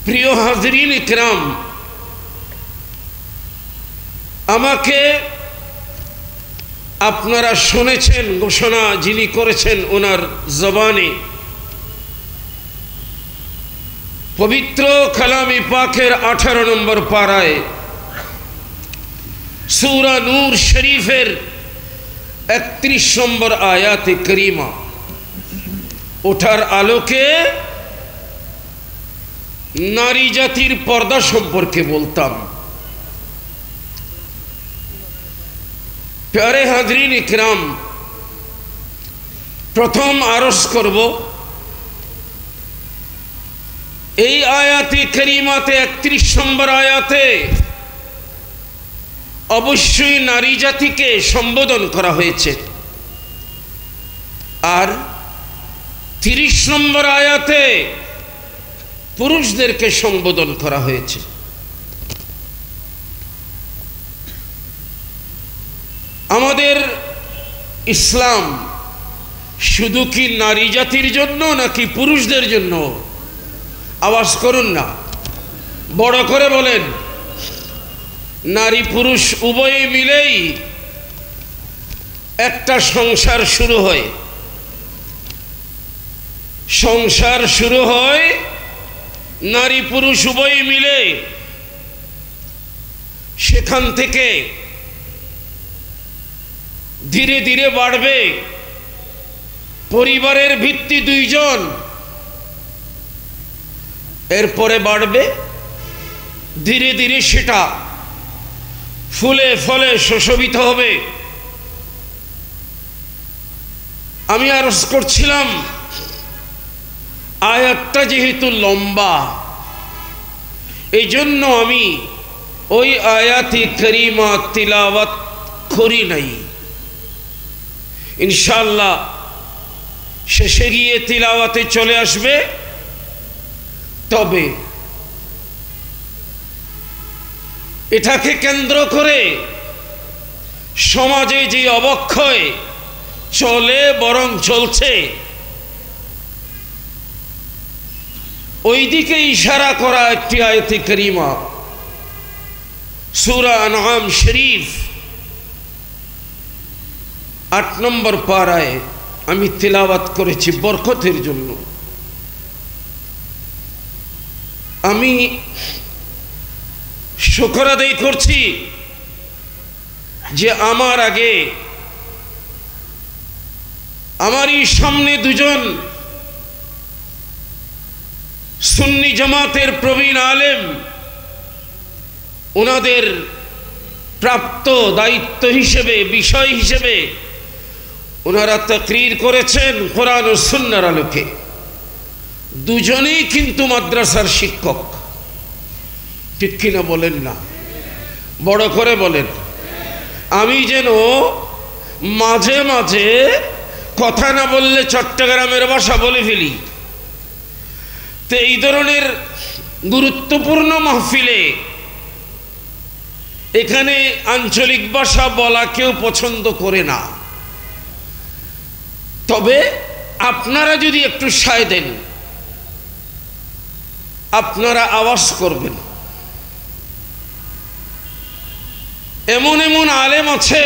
প্রিয় হাজরিন ইকরাম, আমাকে আপনারা শুনেছেন, ঘোষণা যিনি করেছেন ওনার জবানে, পবিত্র কালামে পাকের 18 নম্বর পারায় সূরা নূর শরীফের 31 নম্বর আয়াতে করিমা ওঠার আলোকে নারী জাতির পর্দা সম্পর্কে বলতাম। প্যারে হাজরিন ইকরাম, প্রথম আরজ করব এই আয়াতে করিমাতে 31 নম্বর আয়াতে অবশ্যই নারী জাতিকে সম্বোধন করা হয়েছে, আর 30 নম্বর আয়াতে পুরুষদেরকে সম্বোধন করা হয়েছে। আমাদের ইসলাম শুধু কি নারী জাতির জন্য নাকি পুরুষদের জন্য? আওয়াজ করুন না, বড় করে বলেন। নারী পুরুষ উভয়ে মিলেই একটা সংসার শুরু হয়। সংসার শুরু হয় নারী পুরুষ উভয়ে মিলে। সেখান থেকে ধীরে ধীরে বাড়বে। পরিবারের ভিত্তি 2 জন, এরপরে বাড়বে ধীরে ধীরে সেটা ফুলে ফলে সুশোভিত হবে। আমি আরজ করছিলাম, আয়াতটা যেহেতু লম্বা, এই জন্য আমি ওই আয়াতে করিমা তিলাওয়াত করি নাই। ইনশাআল্লাহ শেষে গিয়ে তিলাওয়াতে চলে আসবে। তবে এটাকে কেন্দ্র করে সমাজে যে অবক্ষয় চলে বরং চলছে, ওই দিকে ইশারা করা একটি আয়াতে করিমা সূরা আনআম শরীফ 8 নম্বর পারায় আমি তিলাওয়াত করেছি বরকতের জন্য। আমি শুকর আদায় করছি যে আমার আগে আমারই সামনে 2 জন সুন্নি জামাতের প্রবীণ আলেম, ওনাদের প্রাপ্ত দায়িত্ব হিসেবে, বিষয় হিসেবে ওনারা তাকরীর করেছেন কোরআন ও সুন্নাহর আলোকে। 2 জনেই কিন্তু মাদ্রাসার শিক্ষক, ঠিক কিনা বলেন না? বড় করে বলেন। আমি যেন মাঝে মাঝে কথা না বললে চট্টগ্রামের ভাষা বলে ফেলি। তো এই ধরনের গুরুত্বপূর্ণ মাহফিলে এখানে আঞ্চলিক ভাষা বলা কেউ পছন্দ করে না। তবে আপনারা যদি একটু সায় দেন, আপনারা আওয়াজ করবেন। এমন এমন আলেম আছে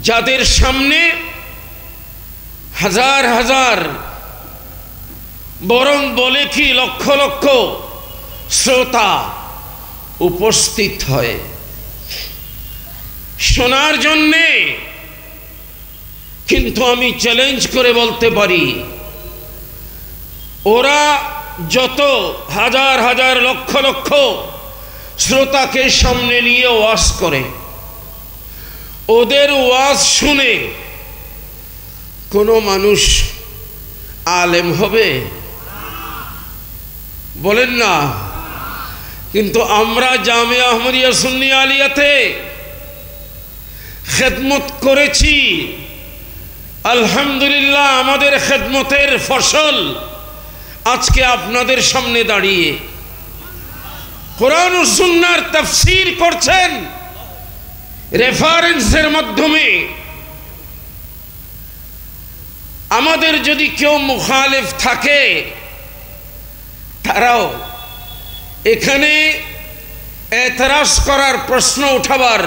যাদের সামনে হাজার হাজার, বরং বলে কি লক্ষ লক্ষ শ্রোতা উপস্থিত হয় শোনার জন্যে। কিন্তু আমি চ্যালেঞ্জ করে বলতে পারি, ওরা যত হাজার হাজার লক্ষ লক্ষ শ্রোতাকে সামনে নিয়ে ওয়াজ করে, ওদের ওয়াজ শুনে কোনো মানুষ আলেম হবে? বলেন না। কিন্তু আমরা জামিয়া আহমদিয়া সুন্নি আলিয়াতে খেদমত করেছি, আলহামদুলিল্লাহ। আমাদের খেদমতের ফসল আজকে আপনাদের সামনে দাঁড়িয়ে কোরআন ও সুন্নাহর তাফসীর করছেন রেফারেন্সের মাধ্যমে। আমাদের যদি কেউ মুখালিফ থাকে, তারাও এখানে এতরাজ করার প্রশ্ন উঠাবার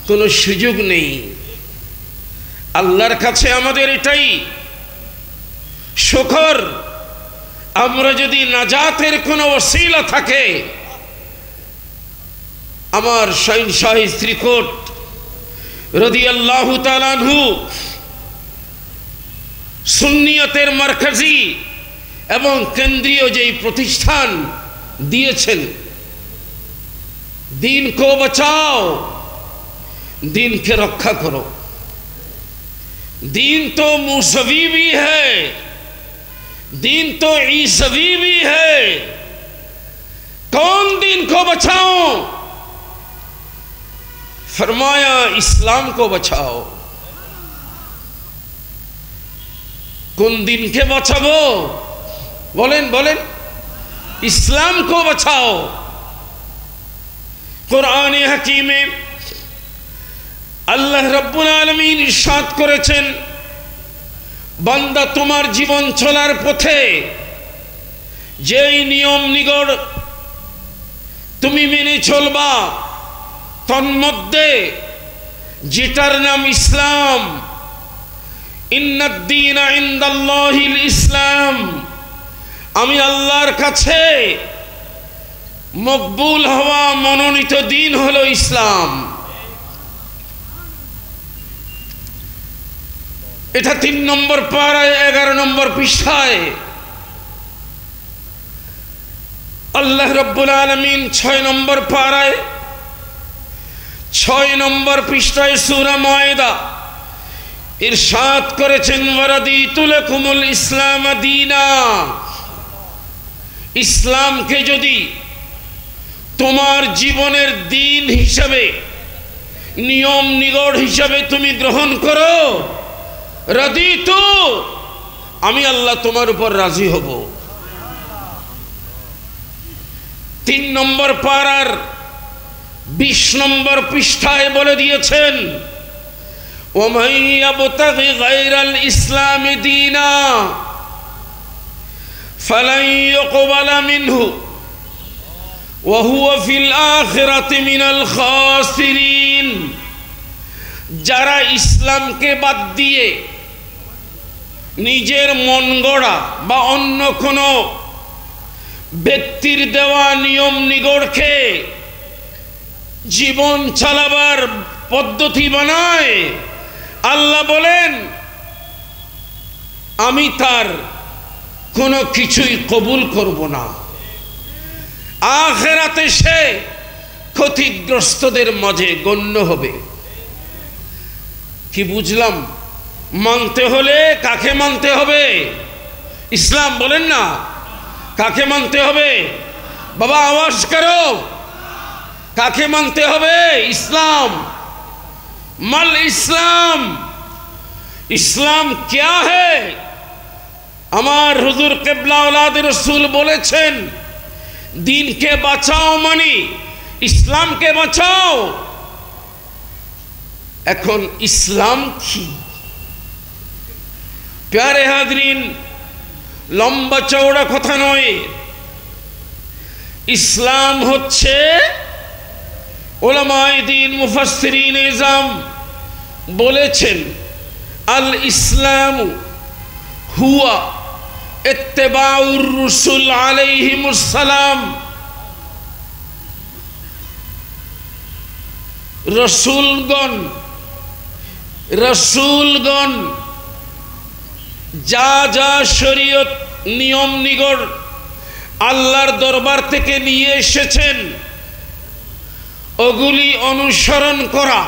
কোনো সুযোগ নেই। আল্লাহর কাছে আমাদের এটাই শুকর, আমরা যদি নাজাতের কোনো ওসিলা থাকে, আমার শাহ শ্রীকোট রাদিয়াল্লাহু তাআলা আনহু সুন্নিয়তের মারকাজি এবং কেন্দ্রীয় যেই প্রতিষ্ঠান দিয়েছেন, दीन को बचाओ, दीन के रक्षा करो। दीन तो मूसवी भी है, दीन तो ईसवी भी है। कौन दीन को बचाओ? फरमाया इस्लाम को बचाओ। कौन दीन के बचाओ? बोलें बोलें, इस्लाम को बचाओ। कुरान हकीमे আল্লাহ রব্বুল আলামিন ইরশাদ করেছেন, বান্দা তোমার জীবন চলার পথে যেই নিয়ম নিগড় তুমি মেনে চলবা, তন্মধ্যে যেটার নাম ইসলাম, ইন্নাদ-দীনা ইনদাল্লাহিল ইসলাম, আমি আল্লাহর কাছে মকবুল হওয়া মনোনীত দিন হলো ইসলাম। এটা 3 নম্বর পারায় 11 নম্বর পৃষ্ঠায় আল্লাহ রাব্বুল আলামিন 6 নম্বর পারায় 6 নম্বর পৃষ্ঠায় সূরা মায়েদা ইরশাদ করেছেন, ওয়ারাদিতু লাকুমুল ইসলাম দীনা। ইসলামকে যদি তোমার জীবনের দিন হিসাবে, নিয়ম নিগড় হিসাবে তুমি গ্রহণ করো, রাদিতু, আমি আল্লাহ তোমার উপর রাজি হব। 3 নম্বর পারার 20 নম্বর পৃষ্ঠায় বলে দিয়েছেন, ওমান ইয়াবতাগি গায়রাল ইসলামি দীনা ফালান ইউকবালা মিনহু ওয়া হুয়া ফিল আখিরাতি মিনাল খাসিরিন। যারা ইসলামকে বাদ দিয়ে নিজের মন গড়া বা অন্য কোনো ব্যক্তির দেওয়া নিয়ম নিগড়কে জীবন চালাবার পদ্ধতি বানায়, আল্লাহ বলেন আমি তার কোনো কিছুই কবুল করব না। আখিরাতে সে ক্ষতিগ্রস্তদের মাঝে গণ্য হবে। কি বুঝলাম? মানতে হলে কাকে মানতে হবে? ইসলাম। বলেন না, কাকে মানতে হবে? বাবা আওয়াজ করো, কাকে মানতে হবে? ইসলাম। মাল ইসলাম, ইসলাম क्या है? আমার হুজুর কিবলা औलाद रसूल বলেছেন, দিনকে বাঁচাও মানে ইসলামকে বাঁচাও। এখন ইসলাম কি? প্যারে হাজরিন, লম্বা চওড়া কথা নয়। ইসলাম হচ্ছে উলামায়ে দ্বীন মুফাসসিরিন ইজাম বলেছেন, আল ইসলাম হুয়া ইত্তিবাউর রাসূল আলাইহিমুস সালাম। রসুলগণ যা যা শরীয়ত নিয়ম নিগড় আল্লাহর দরবার থেকে নিয়ে এসেছেন, ওগুলি অনুসরণ করা।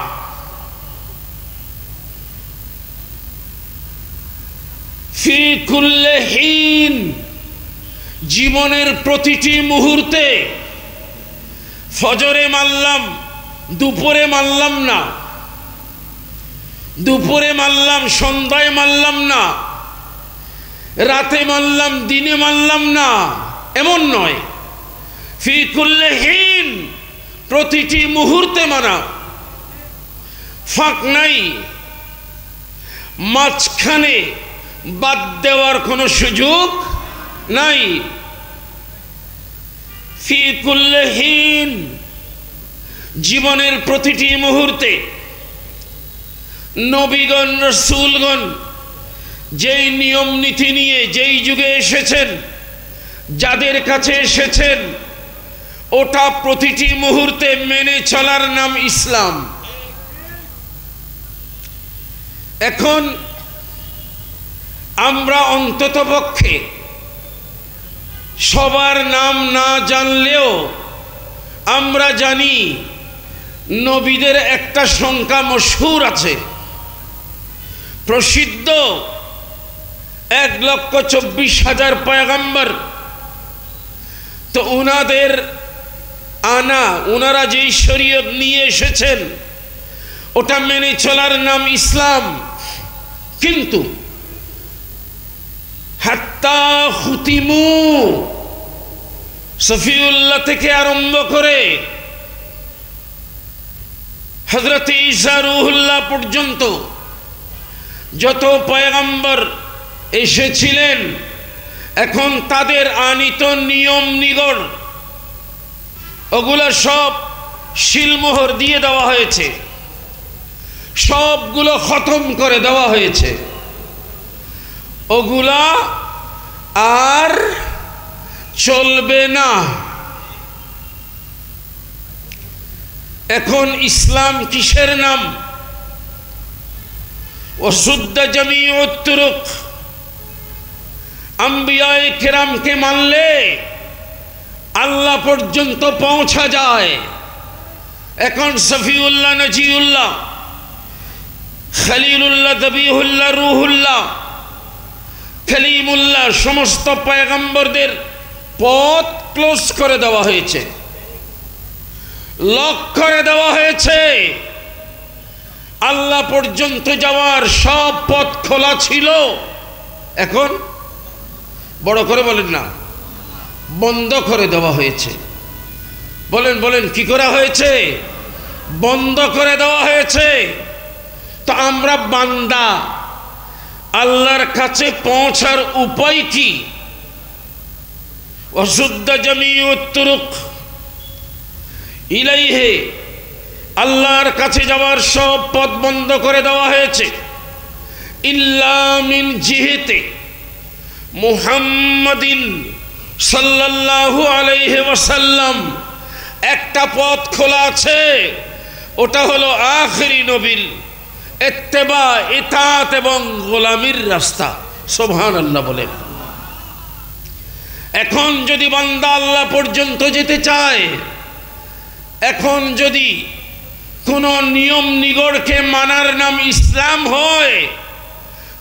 ফি কুল্লি হিন, জীবনের প্রতিটি মুহূর্তে। ফজরে মানলাম, দুপুরে মানলাম না, দুপুরে মানলাম, সন্ধ্যায় মানলাম না, রাতে মানলাম, দিনে মানলাম না, এমন নয়। ফি কুল্লি হিন, প্রতিটি মুহূর্তে মানা। ফাঁক নাই, মাঝখানে বাদ দেওয়ার কোনো সুযোগ নাই। ফি কুল্লি হিন, জীবনের প্রতিটি মুহূর্তে নবীগণ রাসূলগণ যেই নিয়ম নীতি নিয়ে যেই যুগে এসেছেন, যাদের কাছে এসেছেন, ওটা প্রতিটি মুহূর্তে মেনে চলার নাম ইসলাম। এখন আমরা অন্ততপক্ষে সবার নাম না জানলেও আমরা জানি নবীদের একটা সংখ্যা মশহুর আছে, প্রসিদ্ধ 1,24,000 পয়গম্বর। তো উনাদের ওনারা যেই শরীয়ত নিয়ে এসেছেন ওটা মেনে চলার নাম ইসলাম। কিন্তু হাত্তা খুতিমু, সফিউল্লাহ থেকে আরম্ভ করে হযরত ঈসা রূহুল্লাহ পর্যন্ত যত পয়গম্বর এসেছিলেন, এখন তাদের আনিত নিয়ম নিগড় ওগুলো সব শিলমোহর দিয়ে দেওয়া হয়েছে, সবগুলো খতম করে দেওয়া হয়েছে। ওগুলা আর চলবে না। এখন ইসলাম কিসের নাম? ওয়াসুদ্দা জামিউত তুরুক, আম্বিয়ায়ে কেরামকে মানলে আল্লাহ পর্যন্ত পৌঁছা যায়। এখন সফিউল্লাহ, নজিউল্লাহ, খলিলুল্লাহ, দবিহুল্লাহ, রুহুল্লাহ, কলিমুল্লাহ, সমস্ত পয়গম্বরদের পথ ক্লোজ করে দেওয়া হয়েছে, লক করে দেওয়া হয়েছে। আল্লাহ পর্যন্ত যাওয়ার সব পথ খোলা ছিল, এখন বড় করে বলেন না, বন্ধ করে দেওয়া হয়েছে। বলেন বলেন কি করা হয়েছে? বন্ধ করে দেওয়া হয়েছে। তো আমরা বান্দা, আল্লাহর কাছে পৌঁছার উপায় কি? ওয়াসুদ্দা জামিউত তুরুক ইলাইহি, আল্লাহর কাছে যাওয়ার সব পথ বন্ধ করে দেওয়া হয়েছে। ইল্লা মিন জিহতি মুহাম্মাদিন সাল্লাল্লাহু আলাইহি ওয়াসাল্লাম, একটা পথ খোলা আছে, ওটা হলো আখিরি নবীর ইত্তেবা, ইতাআত এবং গোলামির রাস্তা। সুবহানাল্লাহ বলেন। এখন যদি বান্দা আল্লাহ পর্যন্ত যেতে চায়, এখন যদি কোনো নিয়ম নিগড়কে মানার নাম ইসলাম হয়,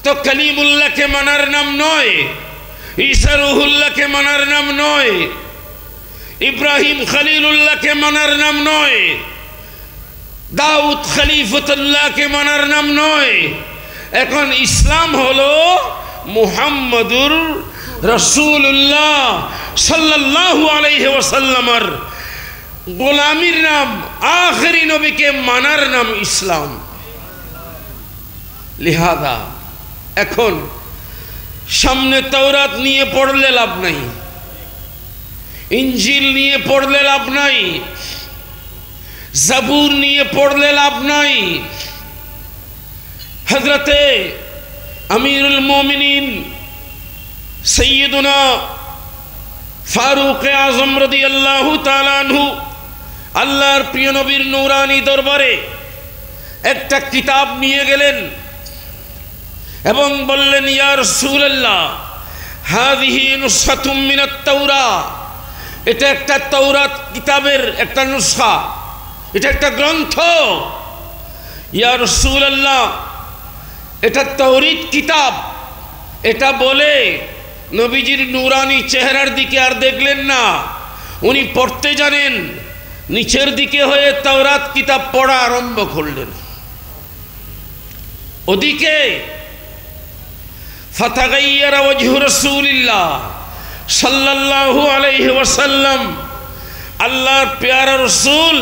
তো কলিমুল্লাহকে মানার নাম নয়, ঈসা রূহুল্লাহকে মানার নাম নয়, ইব্রাহিম খলিলুল্লাহকে মানার নাম নয়, দাউদ খলিফতুল্লাহকে মানার নাম নয়। এখন ইসলাম হলো মুহাম্মদুর রাসূলুল্লাহ সাল্লাল্লাহু আলাইহি ওয়াসাল্লামের গোলামির নাম, আখেরি নবীকে মানার নাম ইসলাম। লিহাদা এখন সামনে তাওরাত নিয়ে পড়লে লাভ নাই, ইনজিল নিয়ে পড়লে লাভ নাই, জাবুর নিয়ে পড়লে লাভ নাই। হযরতে আমিরুল মুমিনিন সৈয়দুনা ফারুক আযম রাদিয়াল্লাহু তাআলা আনহু আল্লাহর প্রিয় নবীর নূরানি দরবারে একটা কিতাব নিয়ে গেলেন এবং বললেন, ইয়া রাসূলুল্লাহ, হাযিহি নুসখাতুম মিনাত তাওরাত, এটা একটা তাওরাত কিতাবের একটা নুসখা, এটা একটা গ্রন্থ। ইয়া রাসূলুল্লাহ, এটা তাওরীত কিতাব। এটা বলে নবীজির নূরানি চেহারার দিকে আর দেখলেন না, উনি পড়তে জানেন, নিচের দিকে হয়ে তাওরাত কিতাব পড়া আরম্ভ করলেন। ওদিকে ফাতাগাইয়ারা ওয়াজহু রাসূলিল্লাহ সাল্লাল্লাহু আলাইহি ওয়াসাল্লাম, আল্লাহর প্যারা রাসূল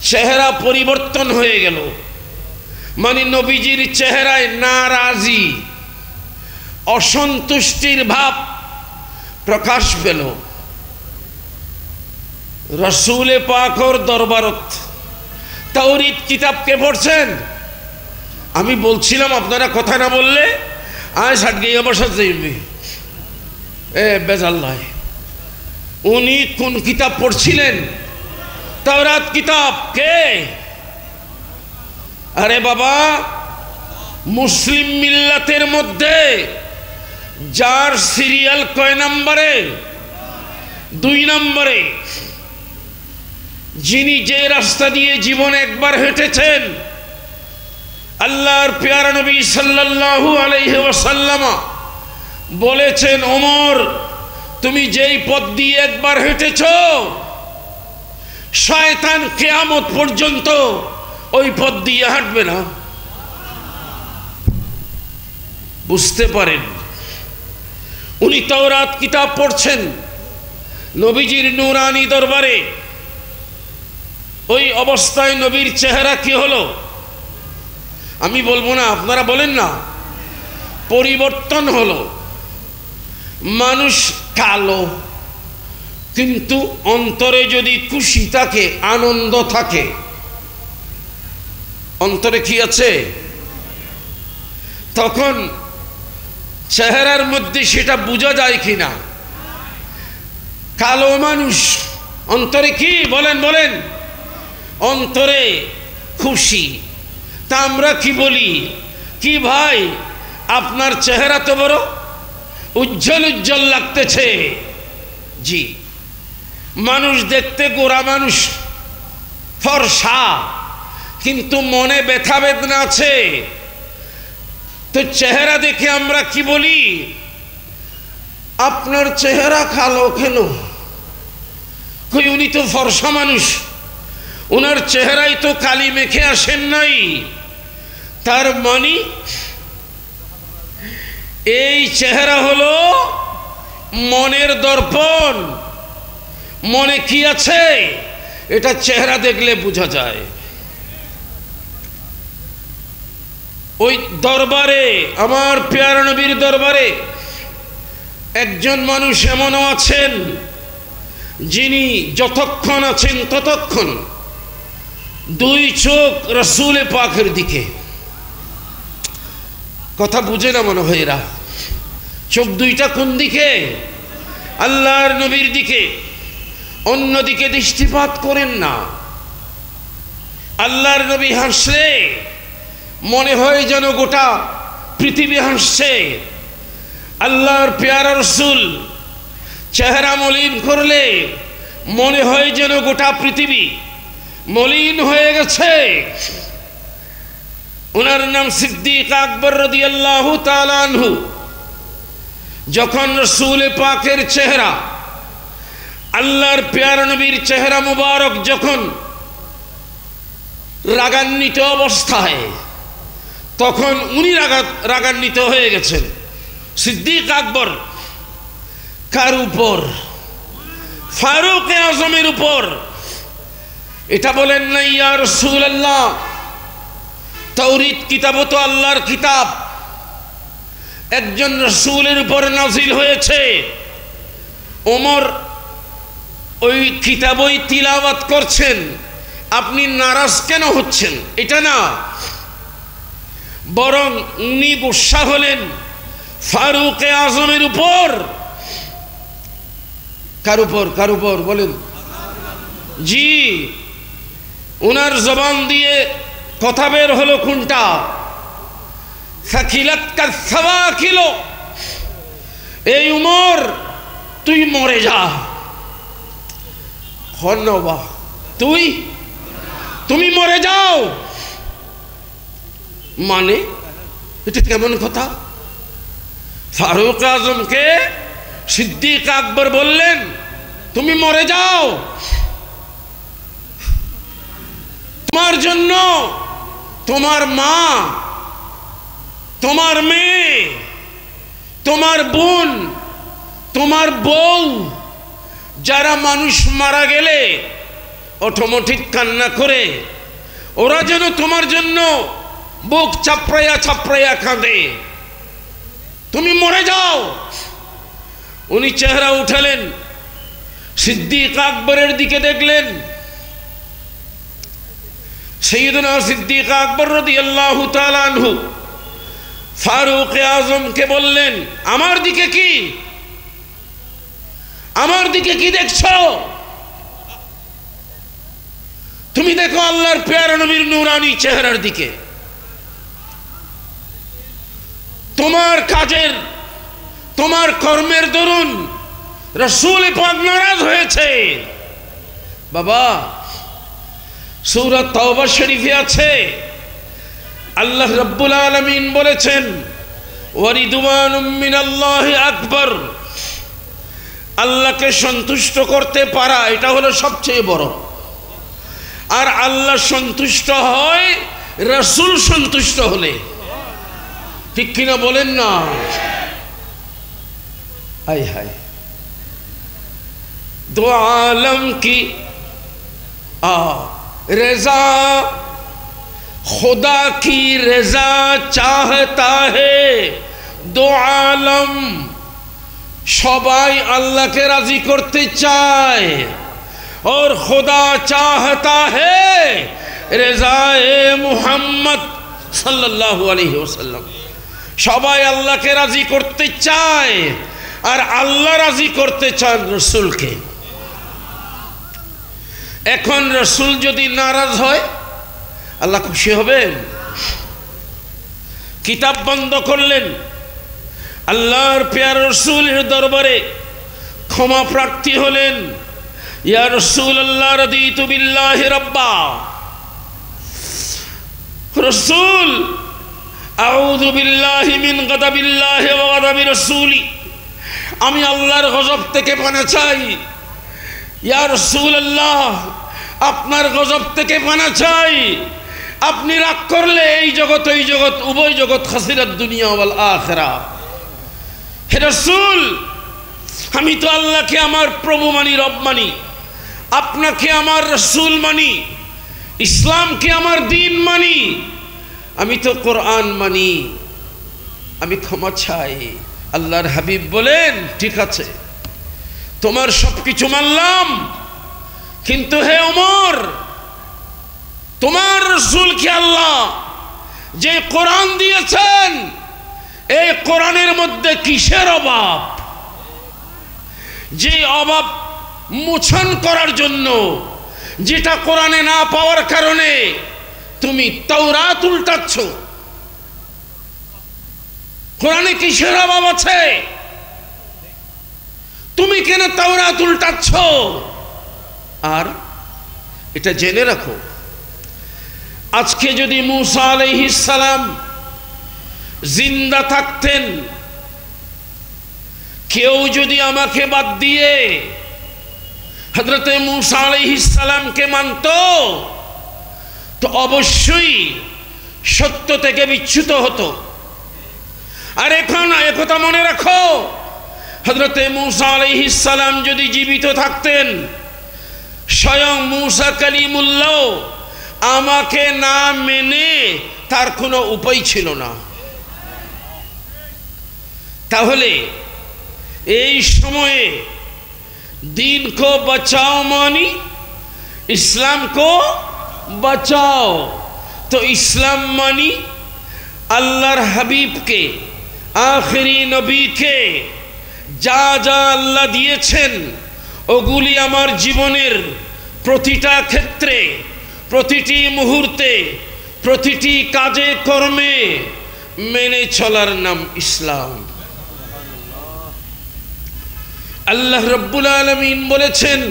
চেহারা পরিবর্তন হয়ে গেল, মানে নবীজির চেহারায় নারাজি, অসন্তুষ্টির ভাব প্রকাশ পেল। রসুলে পাকর দরবারত তাওরীত কিতাব কে পড়ছেন? আমি বলছিলাম আপনারা কথা না বললে আজ হাট গিয়ে বসা যাইবে বেজাল্লাহ। উনি কোন কিতাব পড়ছিলেন? তাওরাত কিতাব। কে? আরে বাবা, মুসলিম মিল্লাতের মধ্যে যার সিরিয়াল কয় নম্বরে? 2 নম্বরে। যিনি যে রাস্তা দিয়ে জীবনে একবার হেঁটেছেন, আল্লাহর প্যারা নবী সাল্লাল্লাহু আলাইহি ওয়াসাল্লাম বলেছেন, ওমর তুমি যেই পথ দিয়ে একবার হেঁটেছো, শয়তান কিয়ামত পর্যন্ত ওই পথ দিয়ে হাঁটবে না। বুঝতে পারেন? উনি তাওরাত কিতাব পড়ছেন নবীজির নূরানি দরবারে। ওই অবস্থায় নবীর চেহারা কি হলো? আমি বলবো না, আপনারা বলেন না। পরিবর্তন হলো। মানুষ কালো, কিন্তু অন্তরে যদি খুশি থাকে, আনন্দ থাকে, অন্তরে কি আছে, তখন চেহারার মধ্যে সেটা বোঝা যায় কিনা। কালো মানুষ অন্তরে কি? বলেন বলেন। অন্তরে খুশি। তা আমরা কি বলি? কি ভাই আপনার চেহারা তো বড় উজ্জ্বল উজ্জ্বল লাগতেছে। জি, মানুষ দেখতে গোরা, মানুষ ফর্সা, কিন্তু মনে ব্যথা বেদনা আছে। তো চেহারা দেখে আমরা কি বলি? আপনার চেহারা কালো কেন? কই উনি তো ফর্সা মানুষ, ওনার চেহারায় তো কালি মেখে আসেন নাই। তার মানে এই চেহারা হলো মনের দর্পণ। মনে কি আছে এটা চেহারা দেখলে বোঝা যায়। ওই দরবারে, আমার প্যারা নবীর দরবারে একজন মানুষ এমনও আছেন যিনি যতক্ষণ আছেন ততক্ষণ 2 চোখ রসুলে পাকের দিকে। কথা বুঝে না মনে হয় এরা। চোখ 2টা কোন দিকে? আল্লাহর নবীর দিকে। অন্যদিকে দৃষ্টিপাত করেন না। আল্লাহর নবী হাসলে মনে হয় যেন গোটা পৃথিবী হাসছে। আল্লাহর প্যারা রসুল চেহারা মলিন করলে মনে হয় যেন গোটা পৃথিবী মলিন হয়ে গেছে। ওনার নাম সিদ্দিক আকবর রাদিয়াল্লাহু তাআলা আনহু। যখন রসুল পাকের চেহারা, আল্লাহর প্যারা নবীর চেহারা মুবারক যখন রাগান্বিত অবস্থায়, তখন উনি রাগান্বিত হয়ে গেছেন। সিদ্দিক আকবর কার উপর? ফারুক আজমের উপর। এটা বলেন না ইয়া রাসূলুল্লাহ, তাওরীত কিতাব তো আল্লাহর কিতাব, একজন রাসূলের উপর নাজিল হয়েছে। ওমর ওই কিতাবই তিলাওয়াত করছেন, আপনি নারাজ কেন হচ্ছেন? এটা না, বরং উনি গুসা হলেন ফারুক আজমের উপর। কার উপর? কার উপর বলেন? জি, উনার জবান দিয়ে কথা বের হলো কোনটা? সাকিলাত কাসাওয়াকিল, এই উমর তুই মরে যা। হন্নবা, তুমি মরে যাও। মানে এটা কেমন কথা? ফারুক আজমকে সিদ্দিক আকবর বললেন তুমি মরে যাও। তোমার জন্য তোমার মা, তোমার মেয়ে, তোমার বোন, তোমার বউ, যারা মানুষ মারা গেলে অটোমেটিক কান্না করে, ওরা যেন তোমার জন্য বুক চাপড়াইয়া চাপড়াইয়া কাঁদে। তুমি মরে যাও। উনি চেহারা উঠালেন, সিদ্দিক আকবরের দিকে দেখলেন। সাইয়েদনা সিদ্দিক আকবর রাদিয়াল্লাহু তাআলা আনহু ফারুক আজমকে বললেন, আমার দিকে কি, আমার দিকে কি দেখছো? তুমি দেখো আল্লাহর প্যারা নবীর নূরানি চেহারার দিকে। তোমার কাজের, তোমার কর্মের দরুন রাসূল পাক নারাজ হয়েছে। বাবা, সূরা তাওবা শরীফে আছে, আল্লাহ রাব্বুল আলামিন বলেছেন, ওয়ারিদওয়ানুম মিনাল্লাহি আকবার। আল্লাহকে সন্তুষ্ট করতে পারা এটা হলো সবচেয়ে বড়। আর আল্লাহ সন্তুষ্ট হয় রাসূল সন্তুষ্ট হলে, ঠিক কিনা বলেন না? আয় হায়, দো আলম কি रेजा खुदा की रजा चाहता है, दो आलम सबाई अल्लाह के राजी करते चाय और खुदा चाहता है रजाए मुहम्मद सल्लल्लाहु अलैहि वसल्लम। सबाई अल्लाह के राजी करते चाय और अल्लाह राजी करते चाय रसूल के। এখন রাসূল যদি নারাজ হয় আল্লাহ খুশি হবেন? কিতাব বন্ধ করলেন, আল্লাহর প্যারা রাসূলের দরবারে ক্ষমা প্রার্থী হলেন। ইয়া রাসূলুল্লাহ রাদিতু বিল্লাহি রাব্বা। রাসূল, আউযু বিল্লাহি মিন গাদাবিল্লাহি ওয়া গাদাবি রাসূলি। আমি আল্লাহর গজব থেকে পানা চাই। ইয়া রাসূলুল্লাহ, আপনার গজব থেকে পানা চাই। আপনি রাগ করলে এই জগৎ ওই জগৎ উভয় জগৎ খাসিরাত দুনিয়া ওয়াল আখিরা। হে রাসূল, আমি তো আল্লাহকে আমার প্রভু মানি, রব মানি, আপনাকে আমার রাসূল মানি, ইসলামকে আমার দ্বীন মানি, আমি তো কোরআন মানি, আমি ক্ষমা চাই। আল্লাহর হাবিব বলেন, ঠিক আছে, তোমার সবকিছু মানলাম, কিন্তু হে ওমর, তোমার রাসূলকে আল্লাহ যে কোরআন দিয়েছেন, এই কোরআনের মধ্যে কিসের অভাব? যে অভাব মোচন করার জন্য, যেটা কোরআনে না পাওয়ার কারণে তুমি তাওরাত উল্টাচ্ছ, কোরআনে কিসের অভাব আছে? তুমি কেন তাওরাত উল্টাচ্ছ? আর এটা জেনে রাখো, আজকে যদি মূসা আলাইহিস সালাম জিন্দা থাকতেন, কেউ যদি আমাকে বাদ দিয়ে হযরতে মূসা আলাইহিস সালামকে মানত, তো অবশ্যই সত্য থেকে বিচ্যুত হতো। আর এখন একথা মনে রাখো, হযরতে মূসা আলাইহিস সালাম যদি জীবিত থাকতেন, স্বয়ং মূসা কালিমুল্লাহ আমাকে না মেনে তার কোনো উপায় ছিল না। তাহলে এই সময়ে दीन को बचाओ मानी इस्लाम को बचाओ, तो इस्लाम मानी अल्लाहर हबीब के आखिरी नबी के যা যা আল্লাহ দিয়েছেন ওগুলি আমার জীবনের প্রতিটা ক্ষেত্রে, প্রতিটি মুহূর্তে, প্রতিটি কাজে কর্মে মেনে চলার নাম ইসলাম। আল্লাহ রব্বুল আলামিন বলেছেন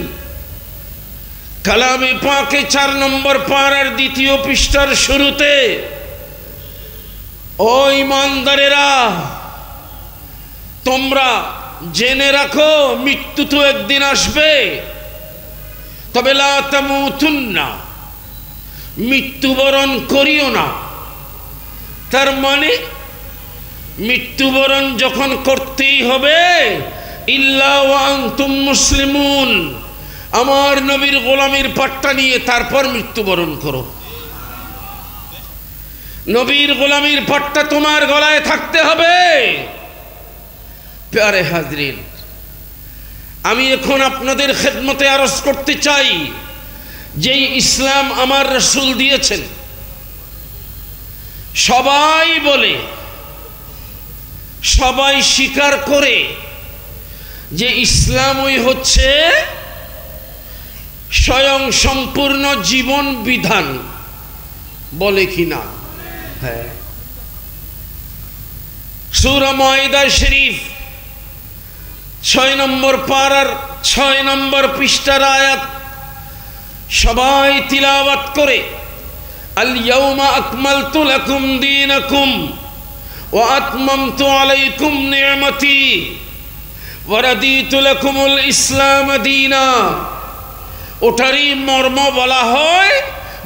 কালামে পাকে 4 নম্বর পারার 2য় পৃষ্ঠার শুরুতে, ও ঈমানদারেরা, তোমরা জেনে রাখো মৃত্যু তো একদিন আসবে, তবে লা তামুতুন্না, মৃত্যুবরণ করিও না। তার মানে মৃত্যুবরণ যখন করতেই হবে, ইল্লা ওয়া আনতুম মুসলিমুন, আমার নবীর গোলামির পাট্টা নিয়ে তারপর মৃত্যুবরণ করো। নবীর গোলামির পাট্টা তোমার গলায় থাকতে হবে। প্যারে হাজরিন, আমি এখন আপনাদের খেদমতে আরজ করতে চাই, যেই ইসলাম আমার রাসূল দিয়েছেন, সবাই বলে, সবাই স্বীকার করে যে ইসলামই হচ্ছে স্বয়ং সম্পূর্ণ জীবন বিধান, বলে কি না? হ্যাঁ। সূরা মাইদা শরীফ 6 নম্বর পারার 6 নম্বর পৃষ্ঠার আয়াত সবাই তিলাওয়াত করে, আল ইয়াউমা আকমালতু লাকুম দীনাকুম ওয়া আতমামতু আলাইকুম নি'মাতি ওয়া রাদিতু লাকুমুল ইসলাম দীনা। ওটারই মর্ম বলা হয়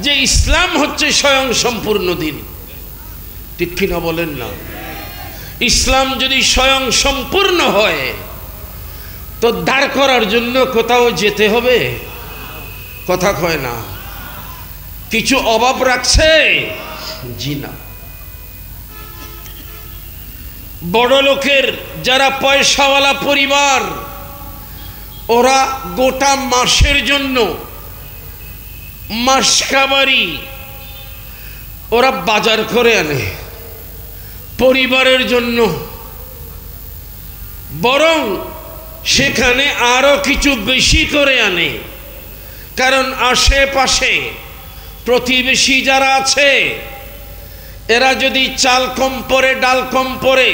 যে ইসলাম হচ্ছে স্বয়ং সম্পূর্ণ দিন। ঠিক কিনা বলেন না? ইসলাম যদি স্বয়ং সম্পূর্ণ হয় তো দাঁড় করার জন্য কোথাও যেতে হবে? কথা কয় না। কিছু অভাব রাখছে? জি না। বড় লোকের যারা পয়সাওয়ালা পরিবার, ওরা গোটা মাসের জন্য মাসকাবারি ওরা বাজার করে আনে পরিবারের জন্য, বরং সেখানে আরো কিছু বেশি করে আনে। কারণ আশেপাশে প্রতিবেশী যারা আছে, এরা যদি চাল কম পড়ে, ডাল কম পড়ে,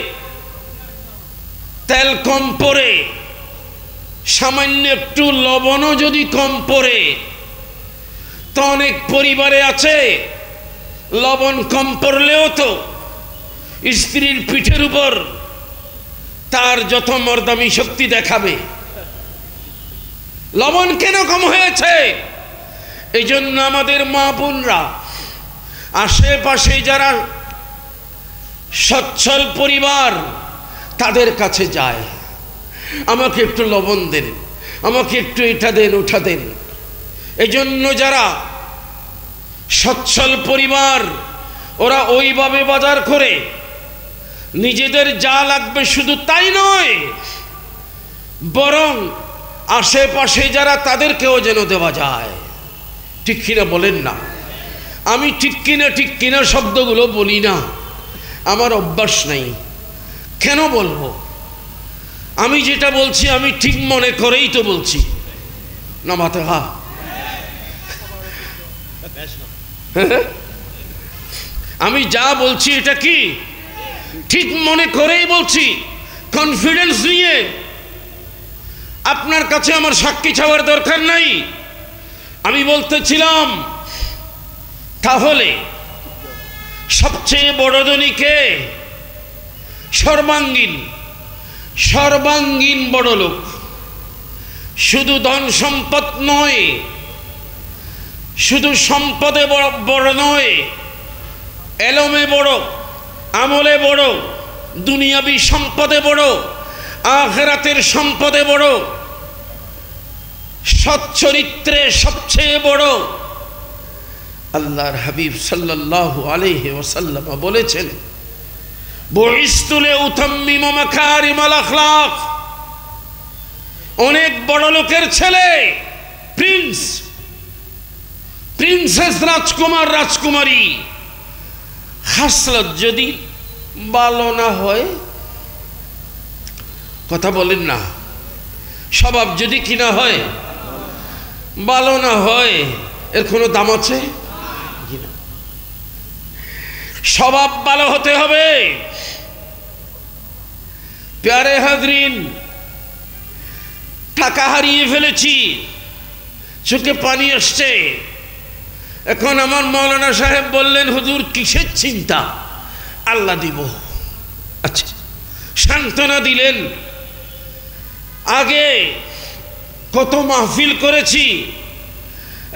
তেল কম পড়ে, সামান্য একটু লবণও যদি কম পড়ে, তো অনেক পরিবারে আছে লবণ কম পড়লেও তো স্ত্রীর পিঠের উপর তার যত মর্দামি শক্তি দেখাবে। লবণ কেন কম হয়েছে? এই জন্য আমাদের মা বোনরা আশেপাশে যারা সচ্ছল পরিবার, তাদের কাছে যায়, আমাকে একটু লবণ দেন, আমাকে একটু এটা দেন, ওটা দেন। এই জন্য যারা সচ্ছল পরিবার, ওরা ওইভাবে বাজার করে, নিজেদের যা লাগবে শুধু তাই নয়, বরং আশেপাশে যারা, তাদেরকেও যেন দেওয়া যায়। ঠিক কিনা বলেন না? আমি ঠিক কিনা শব্দগুলো বলি না, আমার অভ্যাস নাই। কেন বলবো? আমি যেটা বলছি আমি ঠিক মনে করেই তো বলছি না। মাথা আমি যা বলছি এটা কি ঠিক মনে করেই বলছি, কনফিডেন্স নিয়ে। আপনার কাছে আমার সাক্ষী চাওয়ার দরকার নাই। আমি বলতেছিলাম, তাহলে সবচেয়ে বড় ধনী কে? সর্বাঙ্গীন বড় লোক। শুধু ধন সম্পদ নয়, শুধু সম্পদে বড় নয়, এলমে বড়, আমলে বড়, দুনিয়াবি সম্পদে বড়, আখিরাতের সম্পদে বড়, সৎ চরিত্রে সবচেয়ে বড়। আল্লাহর হাবিব সাল্লাল্লাহু আলাইহি ওয়াসাল্লাম বলেছেন, বুইসতু লিউতাম্মিমা মাকারিমাল আখলাক। অনেক বড় লোকের ছেলে, প্রিন্সেস, রাজকুমার, রাজকুমারী, খাসলত যদি ভালো না হয়, কথা বলেন না, স্বভাব যদি কিনা হয়, ভালো না হয়, এর কোনো দাম আছে? স্বভাব ভালো হতে হবে। প্যারে হাজরিন, টাকা হারিয়ে ফেলেছি, চোখে পানি আসছে। এখন আমার মৌলানা সাহেব বললেন, হুজুর কিসের চিন্তা, আল্লাহ দিব। আচ্ছা, সান্ত্বনা দিলেন। আগে কত মাহফিল করেছি,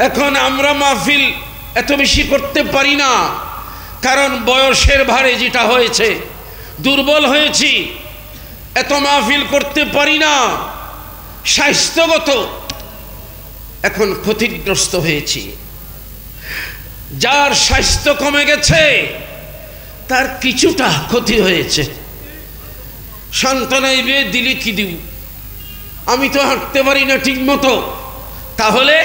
এখন আমরা মাহফিল এত বেশি করতে পারি না, কারণ বয়সের ভারে যেটা হয়েছে, দুর্বল হয়েছি, এত মাহফিল করতে পারি না। স্বাস্থ্যগত এখন ক্ষতিগ্রস্ত হয়েছি। যার স্বাস্থ্য কমে গেছে তার কিছুটা ক্ষতি হয়েছে। সান্ত্বনা দিলে কি দিব? আমি তো হাঁটতে পারি না ঠিক মতো, তাহলে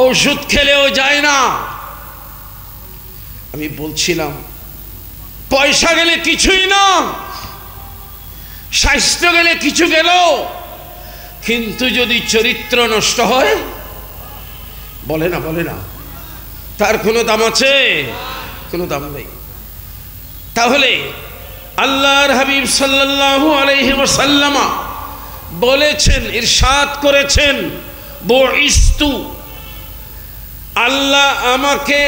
ওষুধ খেলেও যায় না। আমি বলছিলাম পয়সা গেলে কিছুই না, স্বাস্থ্য গেলে কিছু গেল, কিন্তু যদি চরিত্র নষ্ট হয়, বলে না তার কোনো দাম আছে? কোনো দাম নেই। তাহলে আল্লাহর হাবিব সাল্লাল্লাহু আলাইহি ওয়াসাল্লাম বলেছেন, ইরশাদ করেছেন, বুইস্তু, আল্লাহ আমাকে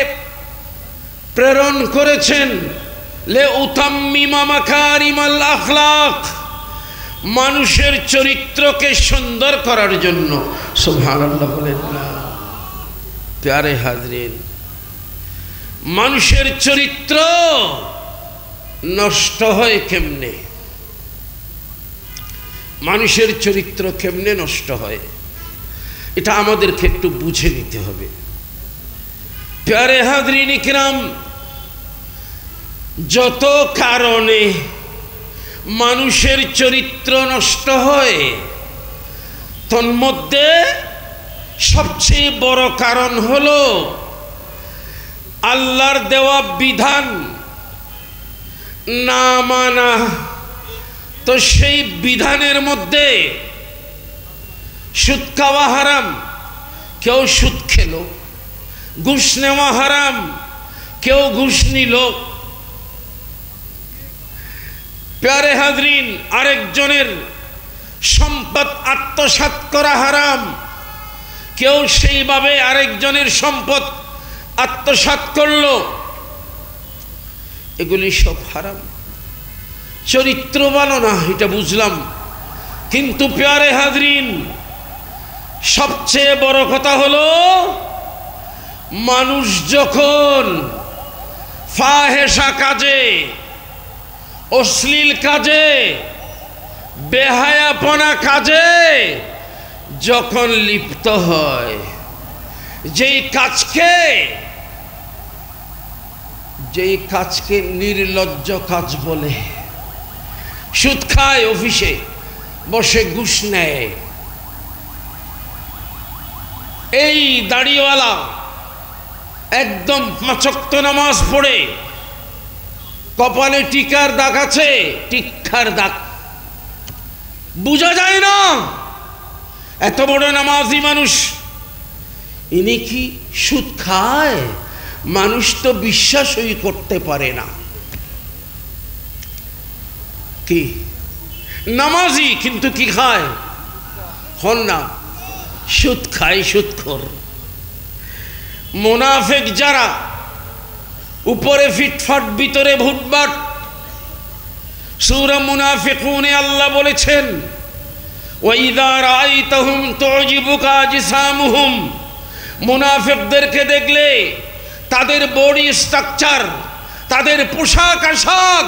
প্রেরণ করেছেন লে উতাম্মিমা মাকারিমাল আখলাক, মানুষের চরিত্রকে সুন্দর করার জন্য। সুবহানাল্লাহ বলেন না। প্যারে হাজরিন, মানুষের চরিত্র নষ্ট হয় কেমনে? মানুষের চরিত্র কেমনে নষ্ট হয়, এটা আমাদেরকে একটু বুঝে নিতে হবে। প্যারে হাজরিন ইকরাম, যত কারণে মানুষের চরিত্র নষ্ট হয়, তন্মধ্যে সবচেয়ে বড় কারণ হলো আল্লাহর দেওয়া বিধান না মানা। তো সেই বিধানের মধ্যে সুদ খাওয়া হারাম, কেউ সুদ খেলো, ঘুষ নেওয়া হারাম, কেউ ঘুষ নিল। প্যারে হাজরিন, আরেকজনের সম্পদ আত্মসাৎ করা হারাম, কেউ সেইভাবে আরেকজনের সম্পদ আত্মসাৎ করলো, এগুলি সব হারাম। চরিত্র ভালো না, এটা বুঝলাম, কিন্তু প্যারে হাজরিন, সবচেয়ে বড় কথা হলো মানুষ যখন ফাহেশা কাজে, অশ্লীল কাজে, বেহায়াপনা কাজে যখন লিপ্ত হয়, যেই কাজকে নির্লজ্জ কাজ বলে, সুদ খায়, অফিসে বসে ঘুষ নেয়, এই দাড়িওয়ালা একদম 5 ওয়াক্ত নামাজ পড়ে, কপালে টিকার দাগ আছে, টিকার দাগ বোঝা যায় না, এত বড় নামাজি মানুষ, ইনি কি সুদ খায়? মানুষ তো বিশ্বাসই করতে পারে না। কি নামাজি কিন্তু কি খায়? হন না, সুদ খায়, সুদখোর। মুনাফিক যারা, উপরে ফিটফাট ভিতরে ভুটবাট। সূরা মুনাফিকুনে আল্লাহ বলেছেন, ওয়াইযা রাআইতাহুম তুজিবুকা আজসামুহুম, মুনাফিকদেরকে দেখলে তাদের বডি স্ট্রাকচার, তাদের পোশাক আশাক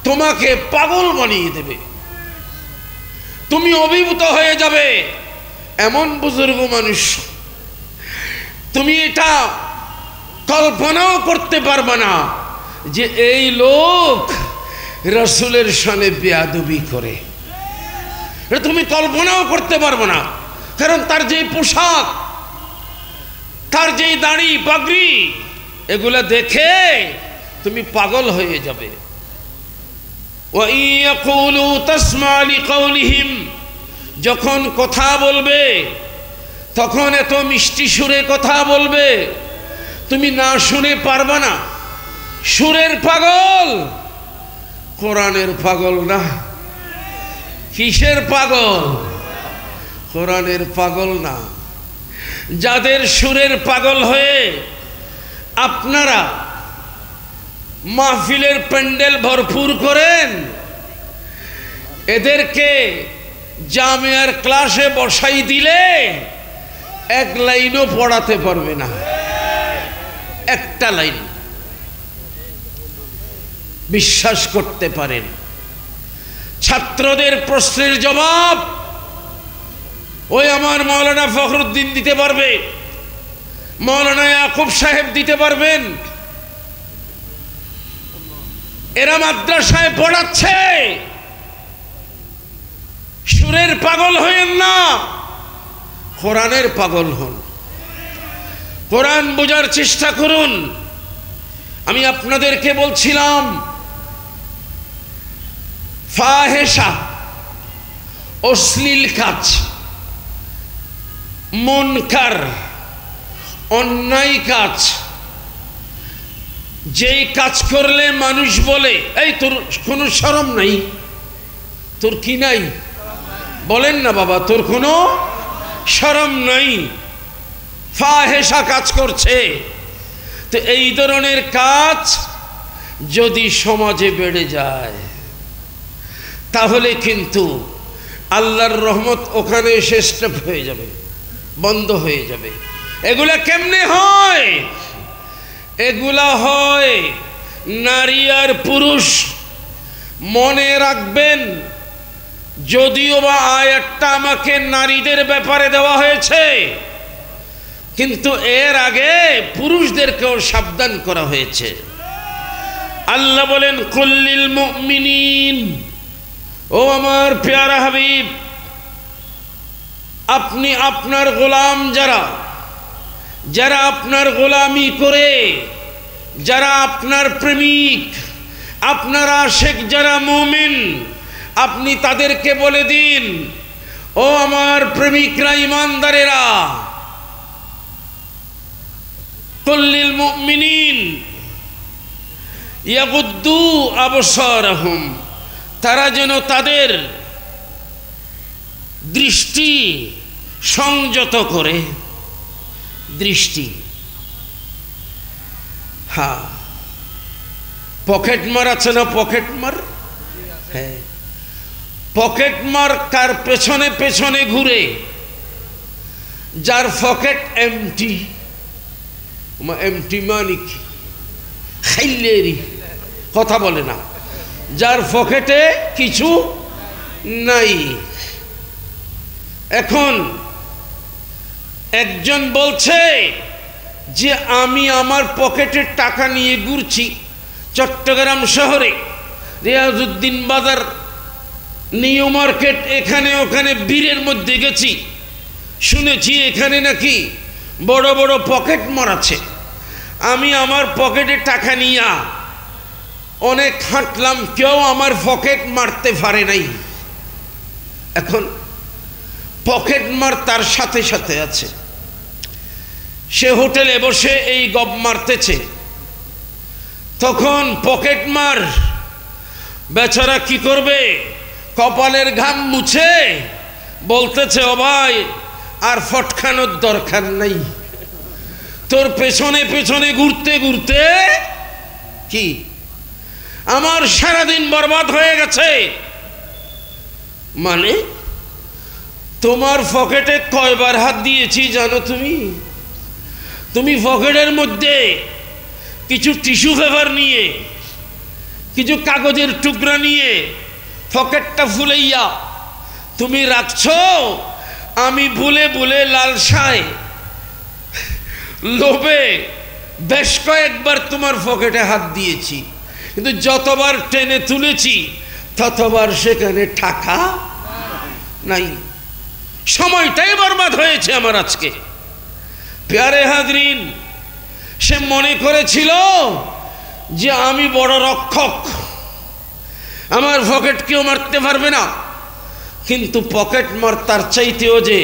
তোমাকে পাগল বানিয়ে দেবে, তুমি অভিভূত হয়ে যাবে। এমন বুজুর্গ মানুষ, তুমি এটা কল্পনাও করতে পারবে না যে এই লোক রাসূলের শানে বেয়াদবি করে, এটা তুমি কল্পনাও করতে পারবে না। কারণ তার যে পোশাক, তার যে দাড়ি পাগড়ি, এগুলা দেখে তুমি পাগল হয়ে যাবে। ওয়া ইয়াকুলু তাসমা লিকাউলিহিম, যখন কথা বলবে তখন এত মিষ্টি সুরে কথা বলবে, তুমি না শুনে পারবা না। সুরের পাগল, কোরআনের পাগল না। কিসের পাগল? কোরআনের পাগল না। যাদের সুরের পাগল হয়ে আপনারা মাহফিলের প্যান্ডেল ভরপুর করেন, এদেরকে জামিয়ার ক্লাসে বসাই দিলে এক লাইনও পড়াতে পারবে না, একটা লাইন। বিশ্বাস করতে পারেন। ছাত্রদের প্রশ্নের জবাব ওই আমার মাওলানা ফখরুদ্দিন দিতে পারবে, মাওলানা ইয়াকুব সাহেব দিতে পারবেন। এরা মাদ্রাসায় পড়াচ্ছে, সুরের পাগল হয়েন না, কোরআনের পাগল হন। কোরআন বোঝার চেষ্টা করুন। আমি আপনাদেরকে বলছিলাম ফাহেশা, অশ্লীল কাজ, মুনকার, অন্যায় কাজ, যেই কাজ করলে মানুষ বলে এই তোর কোনো শরম নাই, তোর কি নাই, বলেন না বাবা, তোর কোনো শরম নাই, ফাহেশা কাজ করছে। তো এই ধরনের কাজ যদি সমাজে বেড়ে যায় তাহলে কিন্তু আল্লাহর রহমত ওখানে এসে স্টপ হয়ে যাবে, বন্ধ হয়ে যাবে। এগুলা কেমনে হয়? এগুলা হয় নারী আর পুরুষ। মনে রাখবেন, যদিও বা আয়াতটা আমাকে নারীদের ব্যাপারে দেওয়া হয়েছে, কিন্তু এর আগে পুরুষদেরকেও সাবধান করা হয়েছে। আল্লাহ বলেন কুল্লিল মুমিনিন, ও আমার প্যারা হাবিব, আপনি আপনার গোলাম যারা যারা আপনার গোলামি করে, যারা আপনার প্রেমিক, আপনার আশিক যারা মুমিন, আপনি তাদেরকে বলে দিন, ও আমার প্রেমিকরা, ঈমানদারেরা, কুল্লিল মুমিনিন ইয়াগুদ্দু আবসারহুম, তারা যেন তাদের দৃষ্টি সংযত করে। দৃষ্টি, হ্যাঁ, পকেট মার আছে না, পকেট মার, হ্যাঁ, পকেট মার কার পেছনে পেছনে ঘুরে, যার পকেট এমটি, এমটি মানে কি, খাইলেরি, কথা বলে না, যার পকেটে কিছু নাই। এখন একজন বলছে যে আমি আমার পকেটের টাকা নিয়ে ঘুরছি চট্টগ্রাম শহরে, রিয়াজউদ্দিন বাজার, নিউ মার্কেট, এখানে ওখানে বীরের মধ্যে গেছি, শুনেছি এখানে নাকি বড় বড় পকেট মার আছে। আমি আমার পকেটে টাকা নিয়ে অনেক হাঁটলাম, কেউ আমার পকেট মারতে পারে নাই। এখন পকেট মার তার সাথে সাথে আছে, সে হোটেলে বসে এই গপ মারতেছে। তখন পকেট মার বেচারা কি করবে, কপালের ঘাম মুছে বলতেছে, ও ভাই আর ফটকানোর দরকার নাই, তোর পেছনে পেছনে ঘুরতে ঘুরতে কি আমার সারাদিন বরবাদ হয়ে গেছে। মানে তোমার পকেটে কয়বার হাত দিয়েছি জানো তুমি? তুমি পকেটের মধ্যে কিছু টিস্যু পেপার নিয়ে, কিছু কাগজের টুকরা নিয়ে পকেটটা ফুলাইয়া তুমি রাখছো। আমি ভুলে ভুলে লালসায় লোভে বেশ কয়েকবার তোমার পকেটে হাত দিয়েছি, কিন্তু যতবার টেনে তুলেছি ততবার সেখানে টাকা নাই, সময়টাই বরবাদ হয়েছে আমার আজকে। প্যারে হাজরিন, সে মনে করেছিল যে আমি বড় রক্ষক, আমার পকেট কেউ মারতে পারবে না, কিন্তু পকেট মার তার চাইতেও যে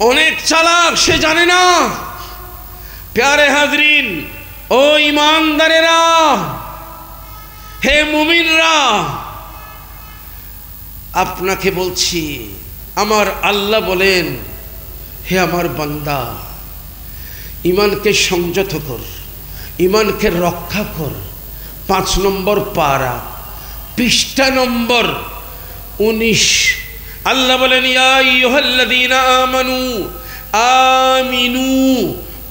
অনেক চালাক, সে জানে না। প্যারে হাজরিন, ও ঈমানদারেরা, হে মুমিনরা, আপনাকে বলছি, আমার আল্লাহ বলেন, হে আমার বান্দা, ঈমানকে সংযত কর, ঈমানকে রক্ষা কর। 5 নম্বর পারা, পৃষ্ঠা নম্বর 19। আল্লাহ বলেন, ইয়া আইয়ুহাল্লাযীনা আমানু আমিনু,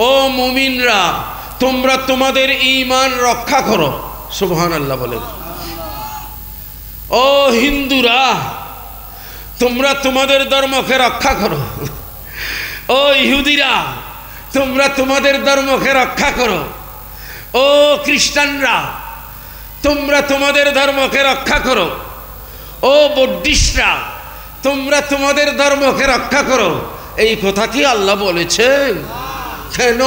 ও মুমিনরা, তোমরা তোমাদের ঈমান রক্ষা করো। সুবহানাল্লাহ বলেন। ও হিন্দুরা, তোমরা তোমাদের ধর্মকে রক্ষা করো। ও ইহুদিরা, তোমরা তোমাদের ধর্মকে রক্ষা করো। ও খ্রিস্টানরা, তোমরা তোমাদের ধর্মকে রক্ষা করো। ও বৌদ্ধিস্টরা, তোমরা তোমাদের ধর্মকে রক্ষা করো, এই কথা কি আল্লাহ বলেছেন? কেন?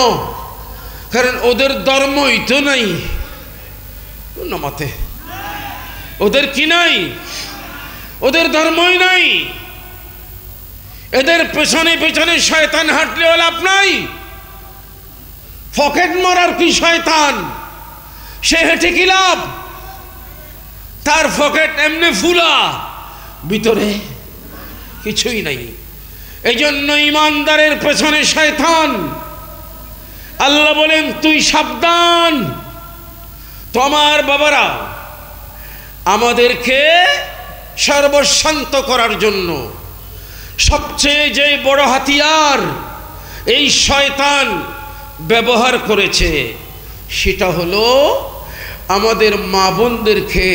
কারণ ওদের ধর্মই তো নাই নামাতে, ওদের কি নাই? ওদের ধর্মই নাই। এদের পেছনে পেছনে শয়তান হাঁটলেও লাভ নাই। পকেট মারার কি শয়তান, সে হেঁটে কি লাভ? তার পকেট এমনি ফুলা, ভিতরে কিছুই নাই। এই জন্য ইমানদারের পেছনে শয়তান। আল্লাহ বলেন তুই সাবধান। তোমার বাবারা আমাদেরকে সর্বশান্ত করার জন্য সবচেয়ে যে বড় হাতিয়ার এই শয়তান ব্যবহার করেছে, সেটা হলো আমাদের মা বোনদেরকে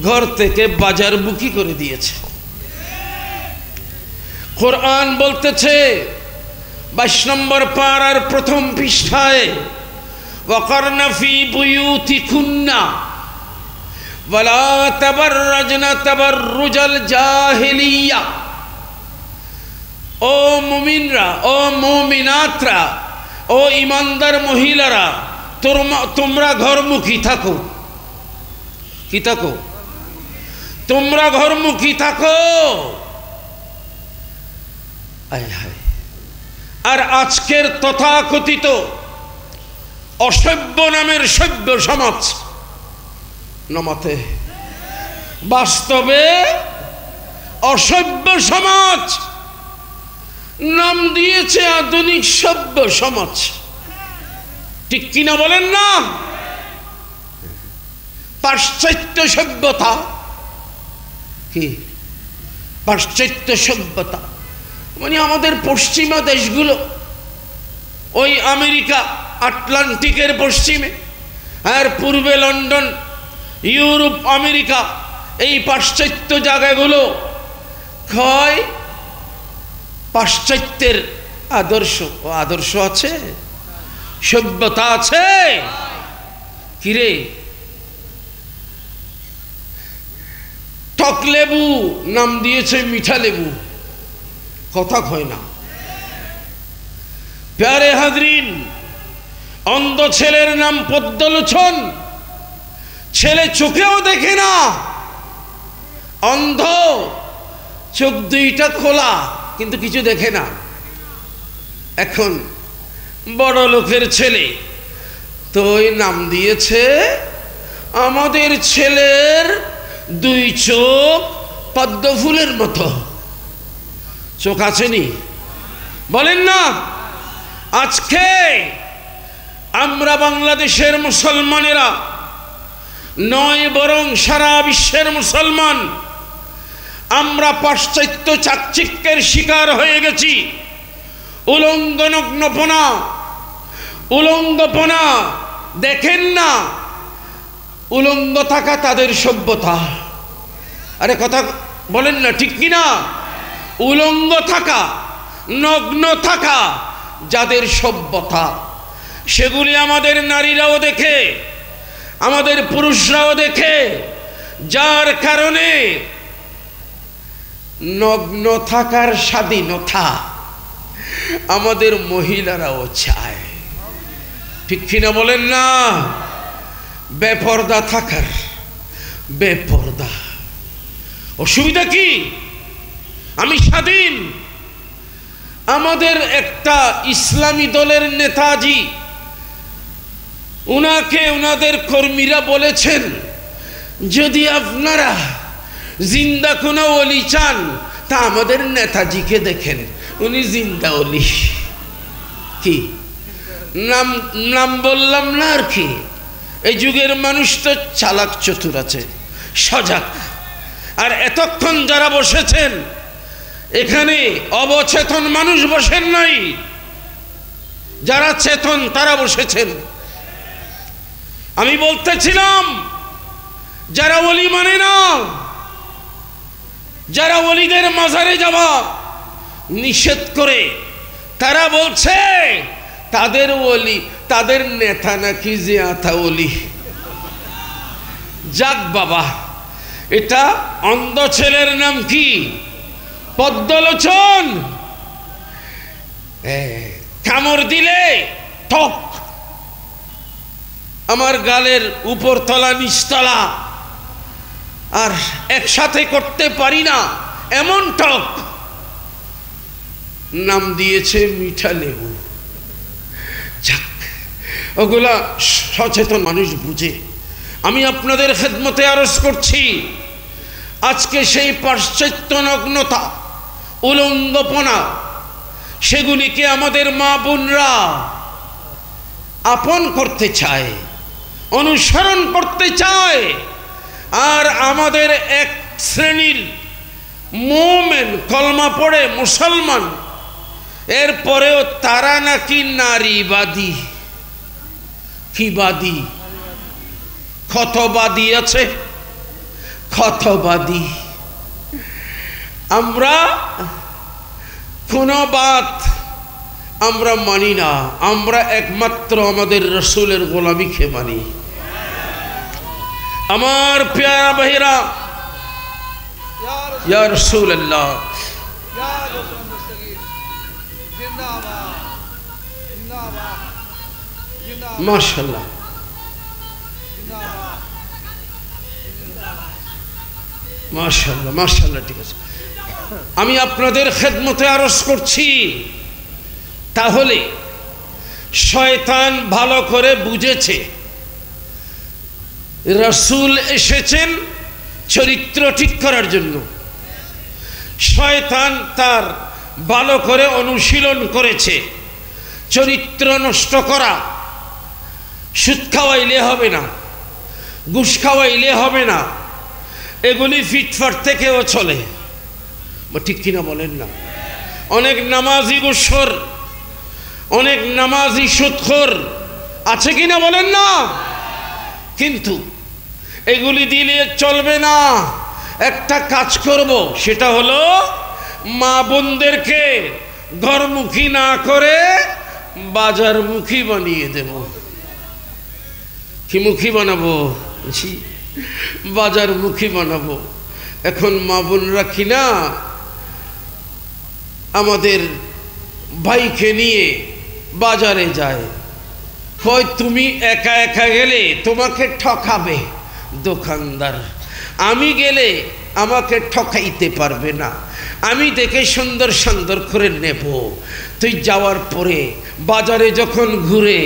ঘর থেকে বাজার বুকি করে দিয়েছে। কোরআন বলতেছে 22 নম্বর পারার প্রথম পৃষ্ঠায়, ওয়াকারনা ফি বুয়ুতিকুন্না ওয়ালা তাবাররাজনা তাবাররুজাল জাহিলিয়া। ও মুমিনরা, ও মুমিনাতরা, ও ইমানদার মহিলারা, তোমরা ঘরমুখী থাকো। কি থাকো? তোমরা ঘরমুখী থাকো। আর আজকের তথাকথিত অসভ্য নামের সভ্য সমাজ নমাতে, বাস্তবে অসভ্য সমাজ নাম দিয়েছে আধুনিক সভ্য সমাজ। ঠিক কিনা বলেন না? পাশ্চাত্য সভ্যতা কি? পাশ্চাত্য সভ্যতা মানে আমাদের পশ্চিমা দেশগুলো, ওই আমেরিকা আটলান্টিকের পশ্চিমে, আর পূর্বে লন্ডন, ইউরোপ, আমেরিকা, এই পাশ্চাত্য জায়গাগুলো হয় পাশ্চাত্যের আদর্শ। ও আদর্শ আছে, সভ্যতা আছে। কিরে, টক লেবু নাম দিয়েছে মিঠা লেবু, কথা কয় না। প্যারে হাজরিন, অন্ধ ছেলের নাম পদ্মলোচন, ছেলে চোখেও দেখে না, অন্ধ, চোখ দুইটা খোলা কিন্তু কিছু দেখে না। এখন বড় লোকের ছেলে তো ওই নাম দিয়েছে, আমাদের ছেলের দুই চোখ পদ্ম ফুলের মতো। চোখ আসেনি? বলেন না। আজকে আমরা বাংলাদেশের মুসলমানেরা নয়, বরং সারা বিশ্বের মুসলমান আমরা পাশ্চাত্য চাকচিক্যের শিকার হয়ে গেছি। উলঙ্গনগ্নপনা, উলঙ্গপনা দেখেন না, উলঙ্গ থাকা তাদের সভ্যতা। আরে কথা বলেন না, ঠিক কিনা? উলঙ্গ থাকা, নগ্ন থাকা যাদের সভ্যতা, সেগুলি আমাদের নারীরাও দেখে, আমাদের পুরুষরাও দেখে, যার কারণে নগ্ন থাকার স্বাধীনতা আমাদের মহিলারাও চায়। ঠিক কিনা বলেন না? বেপরদা থাকার, বেপরদা। অসুবিধা কি? আমি স্বাধীন। আমাদের একটা ইসলামী দলের নেতাজি, উনাকে উনাদের কর্মীরা বলেছেন, যদি আপনারা জিন্দা কোনো ওলি চান তা আমাদের নেতাজিকে দেখেন, উনি জিন্দা ওলি। কি নাম নাম বললাম না আর কি। এই যুগের মানুষ তো চালাক চতুর আছে, সজাগ। আর এতক্ষণ যারা বসেছেন এখানে অবচেতন মানুষ বসেন নাই, যারা চেতন তারা বসেছেন। আমি বলতেছিলাম যারা ওলি মানে না, যারা ওলিদের মাজারে যাওয়া নিষেধ করে, তারা বলছে তাদের ওলি, তাদের নেতা নাকি জিয়াতা ওলি। যাক বাবা, এটা অন্ধ ছেলের নাম কি? পদ্মলোচন। কামড় দিলে টক, আমার গালের উপর তলা নিচতলা আর একসাথে করতে পারি না, এমন টক। নাম দিয়েছে মিঠা লেবু। যাক, ওগুলা সচেতন মানুষ বুঝে। আমি আপনাদের খেদমতে আরজ করছি, আজকে সেই পাশ্চাত্য নগ্নতা, উলঙ্গপনা, সেগুলিকে আমাদের মা বোনরা আপন করতে চায়, অনুসরণ করতে চায়। আর আমাদের এক শ্রেণীর মুমিন, কলমা পড়ে মুসলমান, এরপরেও তারা নাকি নারীবাদী। কি বাদী? ক্ষতবাদী আছে, ক্ষতবাদী। আমরা কোনো বাত আমরা মানি না, আমরা একমাত্র আমাদের রসুলের গোলামিকে মানি। আমার প্যারা ভাইরা, ইয়া রাসূলুল্লাহ, মাশাআল্লাহ, মাশাআল্লাহ, মাশাআল্লাহ। ঠিক আছে, আমি আপনাদের খেদমতে আরজ করছি, তাহলে শয়তান ভালো করে বুঝেছে রাসূল এসেছেন চরিত্র ঠিক করার জন্য। শয়তান তার ভালো করে অনুশীলন করেছে চরিত্র নষ্ট করা। সুদ খাওয়াইলে হবে না, ঘুষ খাওয়াইলে হবে না, এগুলি ফিটফাট থেকেও চলে। ঠিক কিনা বলেন না? অনেক নামাজি ঘুষখোর, অনেক নামাজি সুদখোর আছে কিনা বলেন না? কিন্তু এগুলি দিলে চলবে না। একটা কাজ করব, সেটা হলো মা বোনদেরকে ঘরমুখী না করে বাজারমুখী বানিয়ে দেব। কি মুখী বানাবো? বাজারমুখী বানাবো। এখন মা বোনরা কিনা আমাদের ভাইকে নিয়ে বাজারে যায়, কয় তুমি একা একা গেলে তোমাকে ঠকাবে দোকানদার, আমি গেলে আমাকে ঠকাইতে পারবে না, আমি দেখে সুন্দর সুন্দর করে নেব। তুই যাওয়ার পরে বাজারে যখন ঘুরে,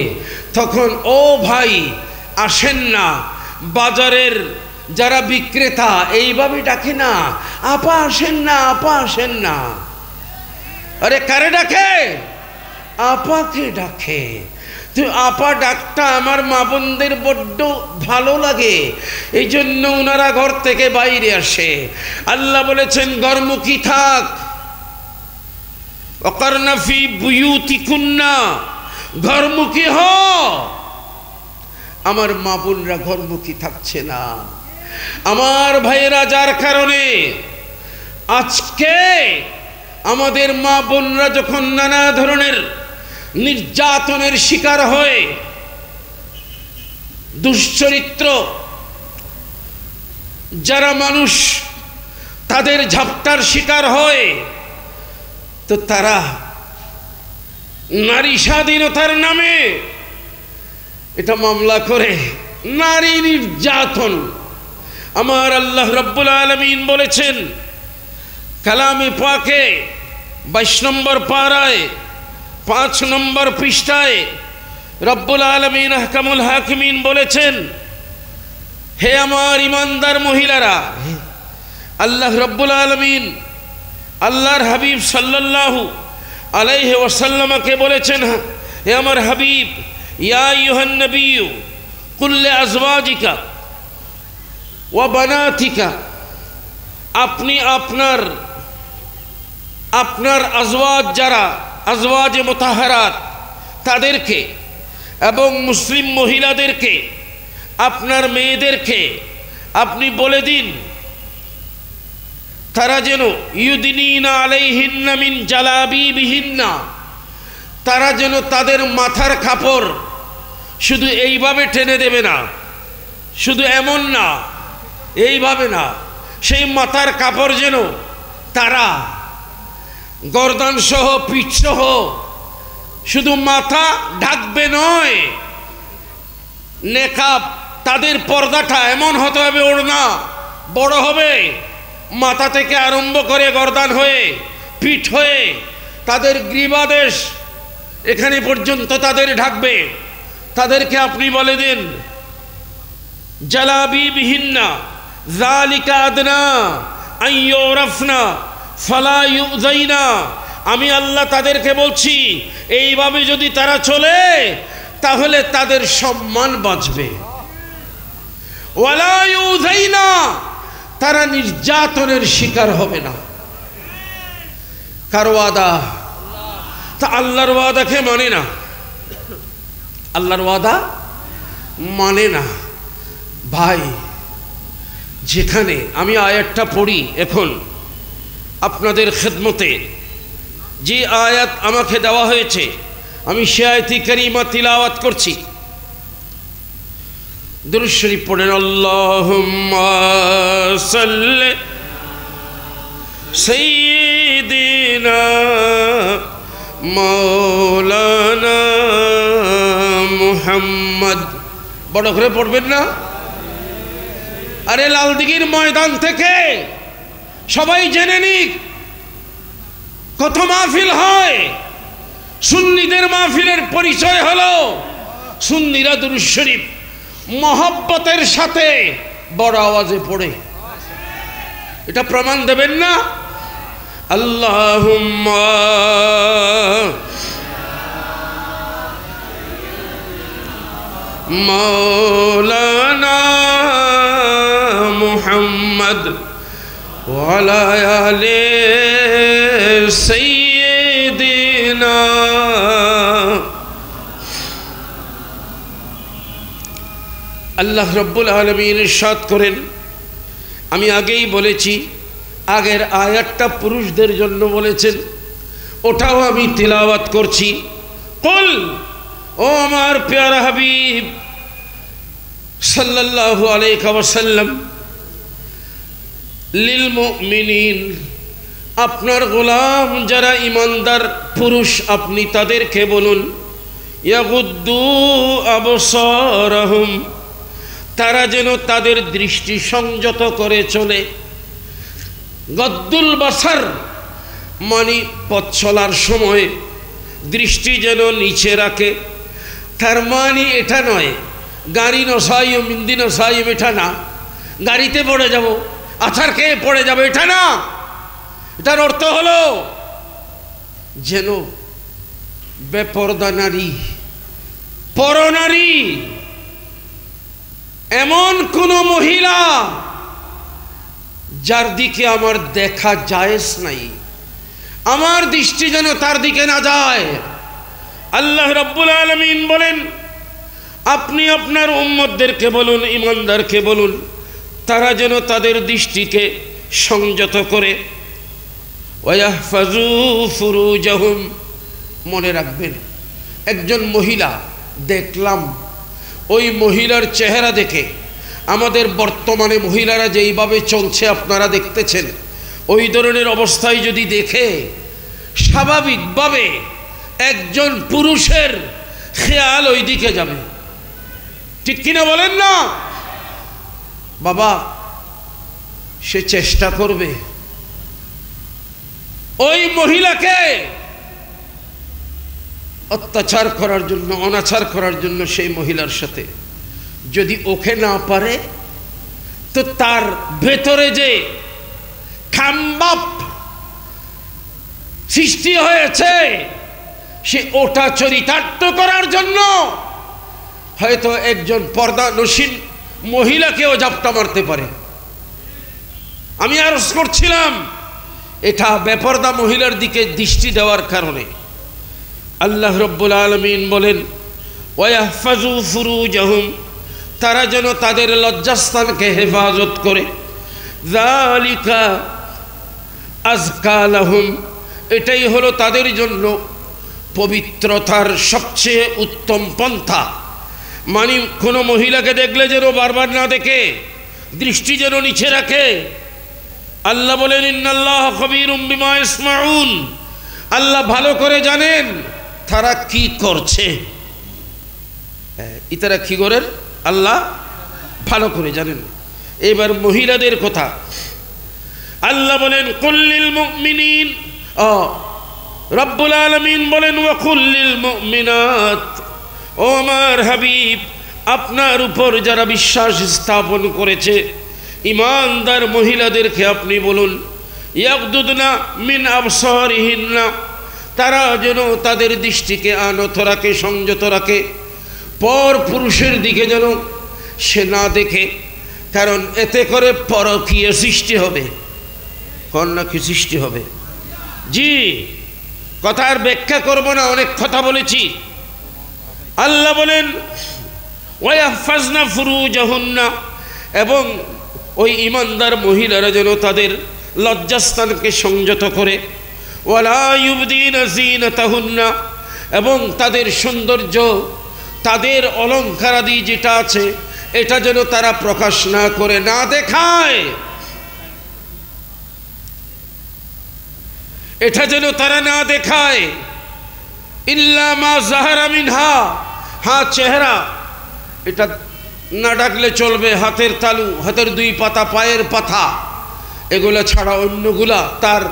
তখন ও ভাই আসেন না। বাজারের যারা বিক্রেতা এইভাবে ডাকে না, আপা আসেন না, আপা আসেন না। আরে কারে ডাকে? আপাকে ডাকে। তুই আপা ডাকটা আমার মা বোনদের বড্ড ভালো লাগে, এই জন্য ওনারা ঘর থেকে বাইরে আসে। আল্লাহ বলেছেন ঘরমুখী থাক, ওয়াকারনা ফি বুয়ুতিকুন্না, ঘরমুখী হ। আমার মা বোনরা ঘরমুখী থাকছে না। আমার ভাইয়েরা, যার কারণে আজকে আমাদের মা বোনরা যখন নানা ধরনের নির্যাতনের শিকার হয়ে, দুশ্চরিত্র যারা মানুষ তাদের ঝাপটার শিকার হয়, তো তারা নারী স্বাধীনতার নামে এটা মামলা করে নারী নির্যাতন। আমার আল্লাহ রাব্বুল আলামিন বলেছেন কালামে পাকে 22 নম্বর পারায় 5 নম্বর পৃষ্ঠায় রব্বুল আলামিন আহকামুল হাকিমিন বলেছেন, হে আমার ইমানদার মহিলারা, আল্লাহ রব্বুল আলামিন আল্লাহর হাবিব সাল্লাল্লাহু আলাইহি ওয়াসাল্লামকে বলেছেন, হে আমার হাবিব, ইয়া আইয়ুহান নবিয়্যু কুল লিআজওয়াজিকা ওয়া বানাতিকা, আপনি আপনার আজওয়াজ, যারা আজওয়াজে মুতাহহারাত, তাদেরকে এবং মুসলিম মহিলাদেরকে, আপনার মেয়েদেরকে আপনি বলে দিন, তারা যেন ইউদিনিনা আলাইহিন্না মিন জালাবিবিহিন্না, তারা যেন তাদের মাথার কাপড় শুধু এইভাবে টেনে দেবে না, শুধু এমন না, এইভাবে না, সেই মাথার কাপড় যেন তারা গর্দান সহ পিঠ সহ শুধু মাথা ঢাকবে নয়, নেকাব তাদের পর্দাটা এমন হতে হবে, ওড়না বড় হবে, মাথা থেকে আরম্ভ করে গর্দান হয়ে পিঠ হয়ে তাদের গ্রীবাদেশ এখানে পর্যন্ত তাদের ঢাকবে। তাদেরকে আপনি বলে দিন জালাবিবিহিন্না যালিকা আদনা আইয়ুরাফনা ফালা ইউযাইনা। আমি আল্লাহ তাদেরকে বলছি, এইভাবে যদি তারা চলে তাহলে তাদের সম্মান বাঁচবে। ওয়ালা ইউযাইনা, তারা নির্যাতনের শিকার হবে না। কার ওয়াদা? তা আল্লাহর ওয়াদাকে মানে না, আল্লাহর ওয়াদা মানে না। ভাই, যেখানে আমি আয়াতটা পড়ি এখন আপনাদের খেদমতে, যে আয়াত আমাকে দেওয়া হয়েছে আমি সে আয়াতি কারিমা তিলাওয়াত করছি। দুরূদ শরীফ পড়েন, আল্লাহুম্মা সাল্লি সাইয়্যিদিনা মাওলানা মুহাম্মদ। বড় করে পড়বেন না? আরে লালদিঘির ময়দান থেকে সবাই জেনে নিক কত মাহফিল হয়। সুন্নিদের মাহফিলের পরিচয় হলো সুন্নিরা দুরূদ শরীফ মহব্বতের সাথে বড় আওয়াজে পড়ে। এটা প্রমাণ দেবেন না? আল্লাহুম্মা মাওলানা মুহাম্মদ ওয়া আলা আলি সাইয়্যিদিনা। আল্লাহ রাব্বুল আলামিন ইরশাদ করেন, আমি আগেই বলেছি আগের আয়াতটা পুরুষদের জন্য বলেছেন, ওটাও আমি তিলাওয়াত করছি। কুল, ও আমার প্যারা হাবিব সাল্লাল্লাহু আলাইহি ওয়াসাল্লাম, লিল মুমিনিন, আপনার গোলাম যারা ইমানদার পুরুষ আপনি তাদেরকে বলুন, ইয়াগুদ্দু আবসারহুম, তারা যেন তাদের দৃষ্টি সংযত করে চলে। গদ্দুল বাসার মানে পথ চলার সময় দৃষ্টি যেন নিচে রাখে। তার মানে এটা নয় গাড়ি নসাইম মিন্দি নসাইম, এটা না গাড়িতে পড়ে যাব আছাড় খেয়ে পড়ে যাবে, এটা না। এটার অর্থ হলো যেন বেপরদা নারী, পরনারী, এমন কোন মহিলা যার দিকে আমার দেখা জায়েজ নাই, আমার দৃষ্টি যেন তার দিকে না যায়। আল্লাহ রাব্বুল আলামিন বলেন, আপনি আপনার উম্মতদেরকে বলুন, ইমানদারকে বলুন, তারা যেন তাদের দৃষ্টিকে সংযত করে। ওয়াহফাজু ফুরুজাহুম, মনে রাখবেন একজন মহিলা দেখলাম, ওই মহিলার চেহারা দেখে আমাদের বর্তমানে মহিলারা যেইভাবে চলছে আপনারা দেখতেছেন, ওই ধরনের অবস্থায় যদি দেখে স্বাভাবিকভাবে একজন পুরুষের খেয়াল ওই দিকে যাবে, ঠিক কিনা বলেন না? বাবা, সে চেষ্টা করবে ওই মহিলাকে অত্যাচার করার জন্য, অনাচার করার জন্য। সেই মহিলার সাথে যদি ওকে না পারে তো তার ভেতরে যে খাম্বাপ সৃষ্টি হয়েছে সে ওটা চরিতার্থ করার জন্য হয়তো একজন পর্দানসীন মহিলাকেও জাপটা মারতে পারে। আমি আরজ করছিলাম এটা বেপরদা মহিলার দিকে দৃষ্টি দেওয়ার কারণে। আল্লাহ রাব্বুল আলামিন বলেন, ওয়াহফাজু ফুরুজাহুম, তারা যেন তাদের লজ্জাস্থানকে হেফাজত করে। যালিকা আযকা লাহুম, এটাই হলো তাদের জন্য পবিত্রতার সবচেয়ে উত্তম পন্থা। মানে কোনো মহিলাকে দেখলে যেন বারবার না দেখে, দৃষ্টি যেন নিচে রাখে। আল্লাহ বলেন ইন্নাল্লাহ খবীরুম বিমা ইয়াসমাউন, আল্লাহ ভালো করে জানেন তারা কি করছে। ইতারা কি করেন আল্লাহ ভালো করে জানেন। এবার মহিলাদের কথা আল্লাহ বলেন কুল্লিল মুমিনিন, রব্বুল আলামিন বলেন ওয়া কুল্লিল মুমিনাত, ও আমার হাবিব আপনার উপর যারা বিশ্বাস স্থাপন করেছে ইমানদার মহিলাদেরকে আপনি বলুন ইয়াগদুদনা মিন আবসারিহিন্না, তারা যেন তাদের দৃষ্টিকে আনত রাখে, সংযত রাখে, পর পুরুষের দিকে যেন সে না দেখে, কারণ এতে করে পরকীয়া সৃষ্টি হবে, কন্যা কি সৃষ্টি হবে। জি কথার ব্যাখ্যা করব না, অনেক কথা বলেছি। আল্লাহ বলেন ওয়াহফাজনা ফুরুজাহুন্না, এবং ওই ইমানদার মহিলারা যেন তাদের লজ্জাস্থানকে সংযত করে, ওয়ালা ইউবদিনা যিনাতাহুন্না, এবং তাদের সৌন্দর্য তাদের অলঙ্কারাদি যেটা আছে এটা যেন তারা প্রকাশ না করে, না দেখায়, এটা যেন তারা না দেখায়। ইল্লা মা যাহারা মিনহা, হ্যাঁ চেহারা এটা না ডাকলে চলবে, হাতের তালু, হাতের দুই পাতা, পায়ের পাতা, এগুলা ছাড়া অন্যগুলা তার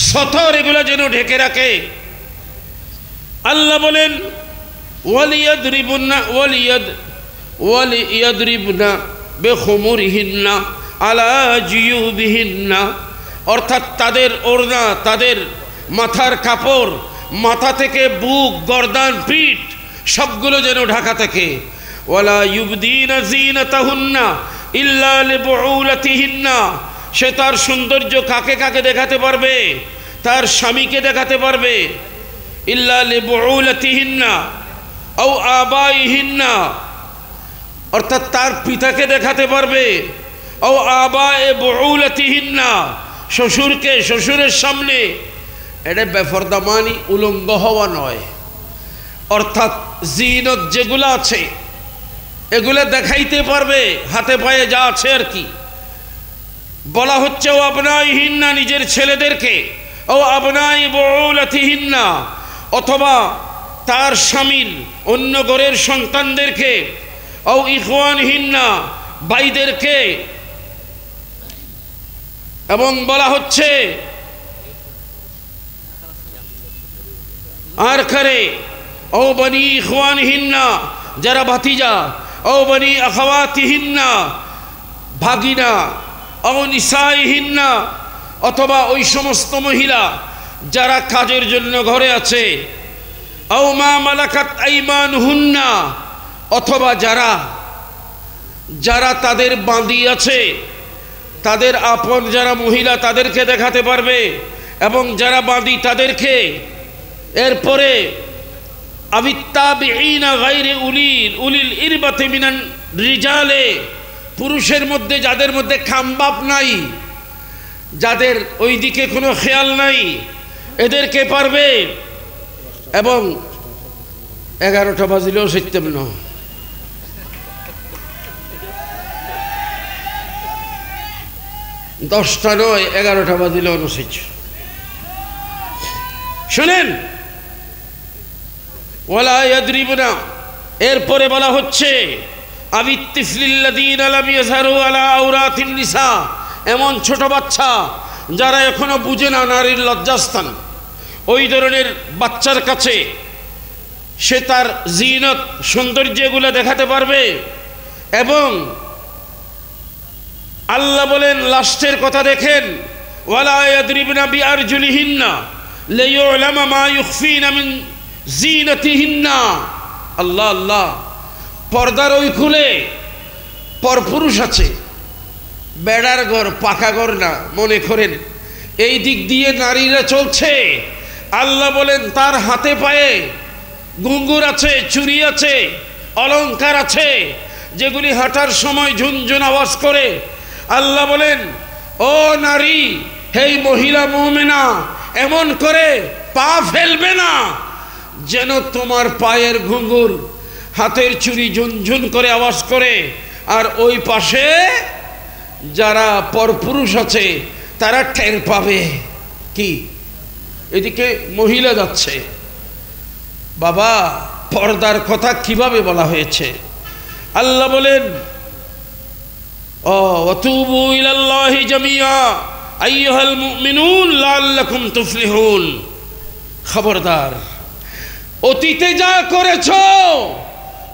সতর এগুলা যেন ঢেকে রাখে। আল্লাহ বলেন ওয়ালিয়াদরিবনা বিখুমুরিহিন্না আলা জিয়ুবিহিন্না, অর্থাৎ তাদের ওড়না, তাদের মাথার কাপড়, মাথা থেকে বুক, গর্দান, পিঠ সবগুলো যেন ঢাকা থাকে। ওয়ালা ইউবদিনা যিনাতাহুন্না ইল্লা লিবুউলাতিহিন্না, সে তার সৌন্দর্য কাকে কাকে দেখাতে পারবে, তার স্বামীকে দেখাতে পারবে। ইল্লা লিবুউলাতিহিন্না আও আবাইহিন্না, অর্থাৎ তার পিতাকে দেখাতে পারবে। আও আবায়ে বুউলাতিহিন্না, শ্বশুরকে, শ্বশুরের সামনে। এটা বেফরদামানি উলঙ্গ হওয়া নয়, অর্থাৎ জিনত যেগুলো আছে এগুলো দেখাইতে পারবে, হাতে পায়ে যা আছে আর কি। বলা হচ্ছে ও আবনাইহিন্না, নিজের ছেলেদেরকে, ও আবনাই বুউলাতিহিন্না, অথবা তার স্বামীর অন্য ঘরের সন্তানদেরকে, ও ইখওয়ানহিন্না, ভাইদেরকে। এবং বলা হচ্ছে আর করে ও বনি ইখওয়ানহিন্না, যারা ভাতিজা, ও বনি আখাওয়াতিহিন্না, ভাগিনা, ও নিসাইহিন্না, অথবা ওই সমস্ত মহিলা যারা কাজের জন্য ঘরে আছে। ও মা মালাকাত আইমানুহুন্না, অথবা যারা যারা তাদের বাঁধি আছে, তাদের আপন যারা মহিলা তাদেরকে দেখাতে পারবে, এবং যারা বাঁধি তাদেরকে। এরপরে আবিত্তাবিঈনা গায়রি উলিল ইরবাতি মিনান রিজালে, পুরুষের মধ্যে যাদের মধ্যে খামবাপ নাই, যাদের ওই দিকে কোনো খেয়াল নাই, এদেরকে পারবে। এবং 11টা বাজিলেও সত্যম না, দশটা নয়, 11টা বাজিলেও অনুসিদ্ধ। শুনেন ওয়ালা ইয়াদরিবনা, এরপরে বলা হচ্ছে আবিত্তিফলিল্লাযীনা লাম ইয়াযহারু আলা আওরাতিন নিসা, এমন ছোট বাচ্চা যারা এখনো বুঝে না নারীর লজ্জাস্থান, ওই ধরনের বাচ্চার কাছে সে তার জিনত, সৌন্দর্যগুলো দেখাতে পারবে। এবং আল্লাহ বলেন লাস্টের কথা দেখেন ওয়ালা ইয়াদরিবনা বিআরজুলিহিন্না লিয়ুলামা মা ইউখফিনা মিন জিনাতিহিন্না। আল্লাহ আল্লাহ, পর্দার ওই খুলে পরপুরুষ আছে, বেড়ার ঘর, পাকা ঘর না মনে করেন, এই দিক দিয়ে নারীরা চলছে। আল্লাহ বলেন তার হাতে পায়ে ঘুঙ্গুর আছে, চুড়ি আছে, অলংকার আছে, যেগুলি হাঁটার সময় ঝুনঝুন আওয়াজ করে। আল্লাহ বলেন ও নারী, হে মহিলা মুমিনা, এমন করে পা ফেলবে না যেন তোমার পায়ের ঘুঙ্গুর, হাতের চুড়ি ঝুনঝুন করে আওয়াজ করে, আর ওই পাশে যারা পরপুরুষ আছে তারা টের পাবে। কি এদিকে মহিলা যাচ্ছে, বাবা পর্দার কথা কিভাবে বলা হয়েছে? আল্লাহ বলেন ওয়াতুবু ইলাল্লাহি জামিআ আইয়ুহাল মুমিনুন লাআল্লাকুম তুফলিহুন। খবরদার, অতীতে যা করেছো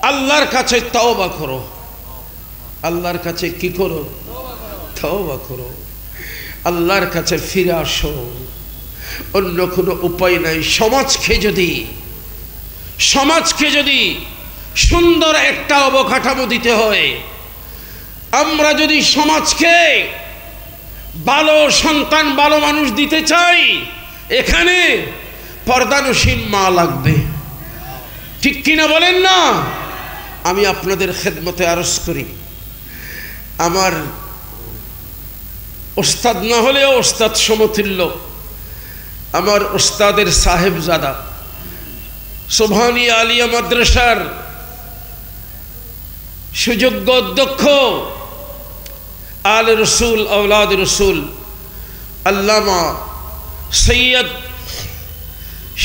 আল্লাহর কাছে তওবা করো। আল্লাহর কাছে কি করো? তওবা করো, আল্লাহর কাছে ফিরে আসো। অন্য কোনো উপায় নাই। সমাজকে যদি সুন্দর একটা অবকাঠামো দিতে হয়, আমরা যদি সমাজকে ভালো সন্তান ভালো মানুষ দিতে চাই, এখানে পর্দানসীন মা লাগবে। ঠিক কিনা বলেন না? আমি আপনাদের খেদমতে আরজ করি, আমার ওস্তাদ না হলেও ওস্তাদ সমতুল্য, আমার ওস্তাদের সাহেবজাদা সোভানি আলিয়া মাদ্রাসার সুযোগ্য অধ্যক্ষ আলে রসুল আওলাদ রসুল আল্লামা সৈয়দ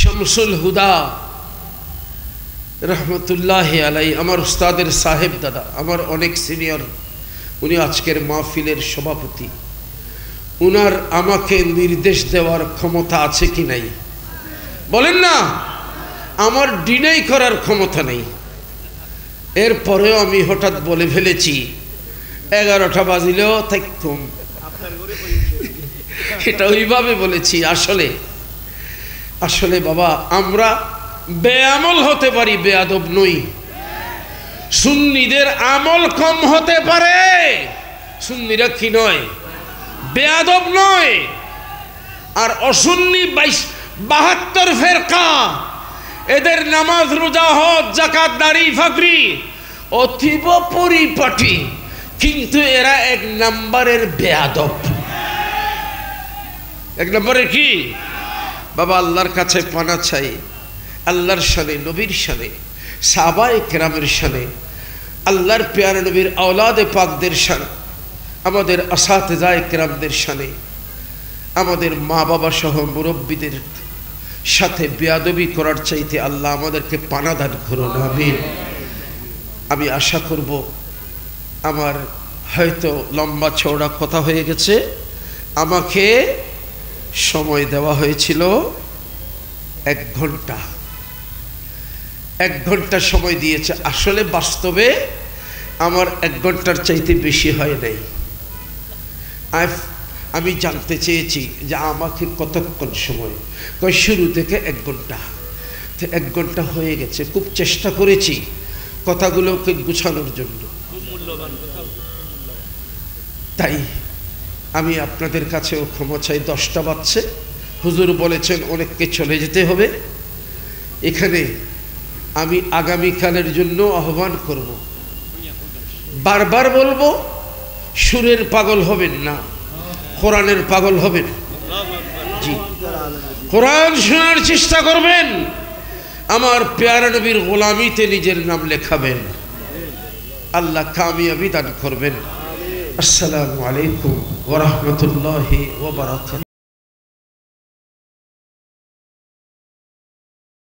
শামসুল হুদা রহমতুল্লাহ আলাই, আমার উস্তাদের সাহেব দাদা, আমার অনেক সিনিয়র, উনি আজকের মাহফিলের সভাপতি। উনার আমাকে নির্দেশ দেওয়ার ক্ষমতা আছে কি নাই? বলেন না। আমার ডিনাই করার ক্ষমতা নেই। এরপরেও আমি হঠাৎ বলে ফেলেছি 11টা বাজিলেও থাকতুম, এটা ওইভাবে বলেছি। আসলে বাবা, আমরা বেআমল হতে পারি, বেয়াদব নই। সুন্নিদের আমল কম হতে পারে, সুন্নিরা কি নয়? বেয়াদব নয়। আর অসুন্নি 72 ফেরকা, এদের নামাজ রোজা হজ যাকাত দাড়ি ফাকরি অতীব পরিপাটি, কিন্তু এরা 1 নম্বরের বেয়াদব। 1 নম্বরের কি? বাবা, আল্লাহর কাছে পানা চাই, আল্লাহর শানে, নবীর শানে, সাহাবায়ে কেরামের শানে, আল্লাহর প্যারা নবীর আওলাদে পাকদের শানে, আমাদের আসাতেজায়ে কেরামদের শানে, আমাদের মা বাবা সহ মুরব্বীদের সাথে বেয়াদবি করার চাইতে আল্লাহ আমাদেরকে পানা দান করুন, আমিন। আমি আশা করব, আমার হয়তো লম্বা চওড়া কথা হয়ে গেছে, আমাকে সময় দেওয়া হয়েছিল 1 ঘন্টা। 1 ঘন্টা সময় দিয়েছে। আসলে বাস্তবে আমার 1 ঘন্টার চাইতে বেশি হয় নাই। আমি জানতে চেয়েছি যে আমাকে কতক্ষণ সময়, কয় শুরু থেকে 1 ঘন্টা। তো 1 ঘন্টা হয়ে গেছে। খুব চেষ্টা করেছি কথাগুলোকে গুছানোর জন্য। তাই আমি আপনাদের কাছেও ক্ষমা চাই। 10টা বাজছে, হুজুর বলেছেন অনেককে চলে যেতে হবে। এখানে আমি আগামীকালের জন্য আহ্বান করব, বারবার বলবো, সুরের পাগল হবেন না, কোরআনের পাগল হবেন। জি, কোরআন শোনার চেষ্টা করবেন, আমার প্যারা নবীর গোলামিতে নিজের নাম লেখাবেন। আল্লাহ কামিয়াবি দান করবেন। আসসালামু আলাইকুম ওয়া রাহমাতুল্লাহি ওয়া বারাকাতুহু।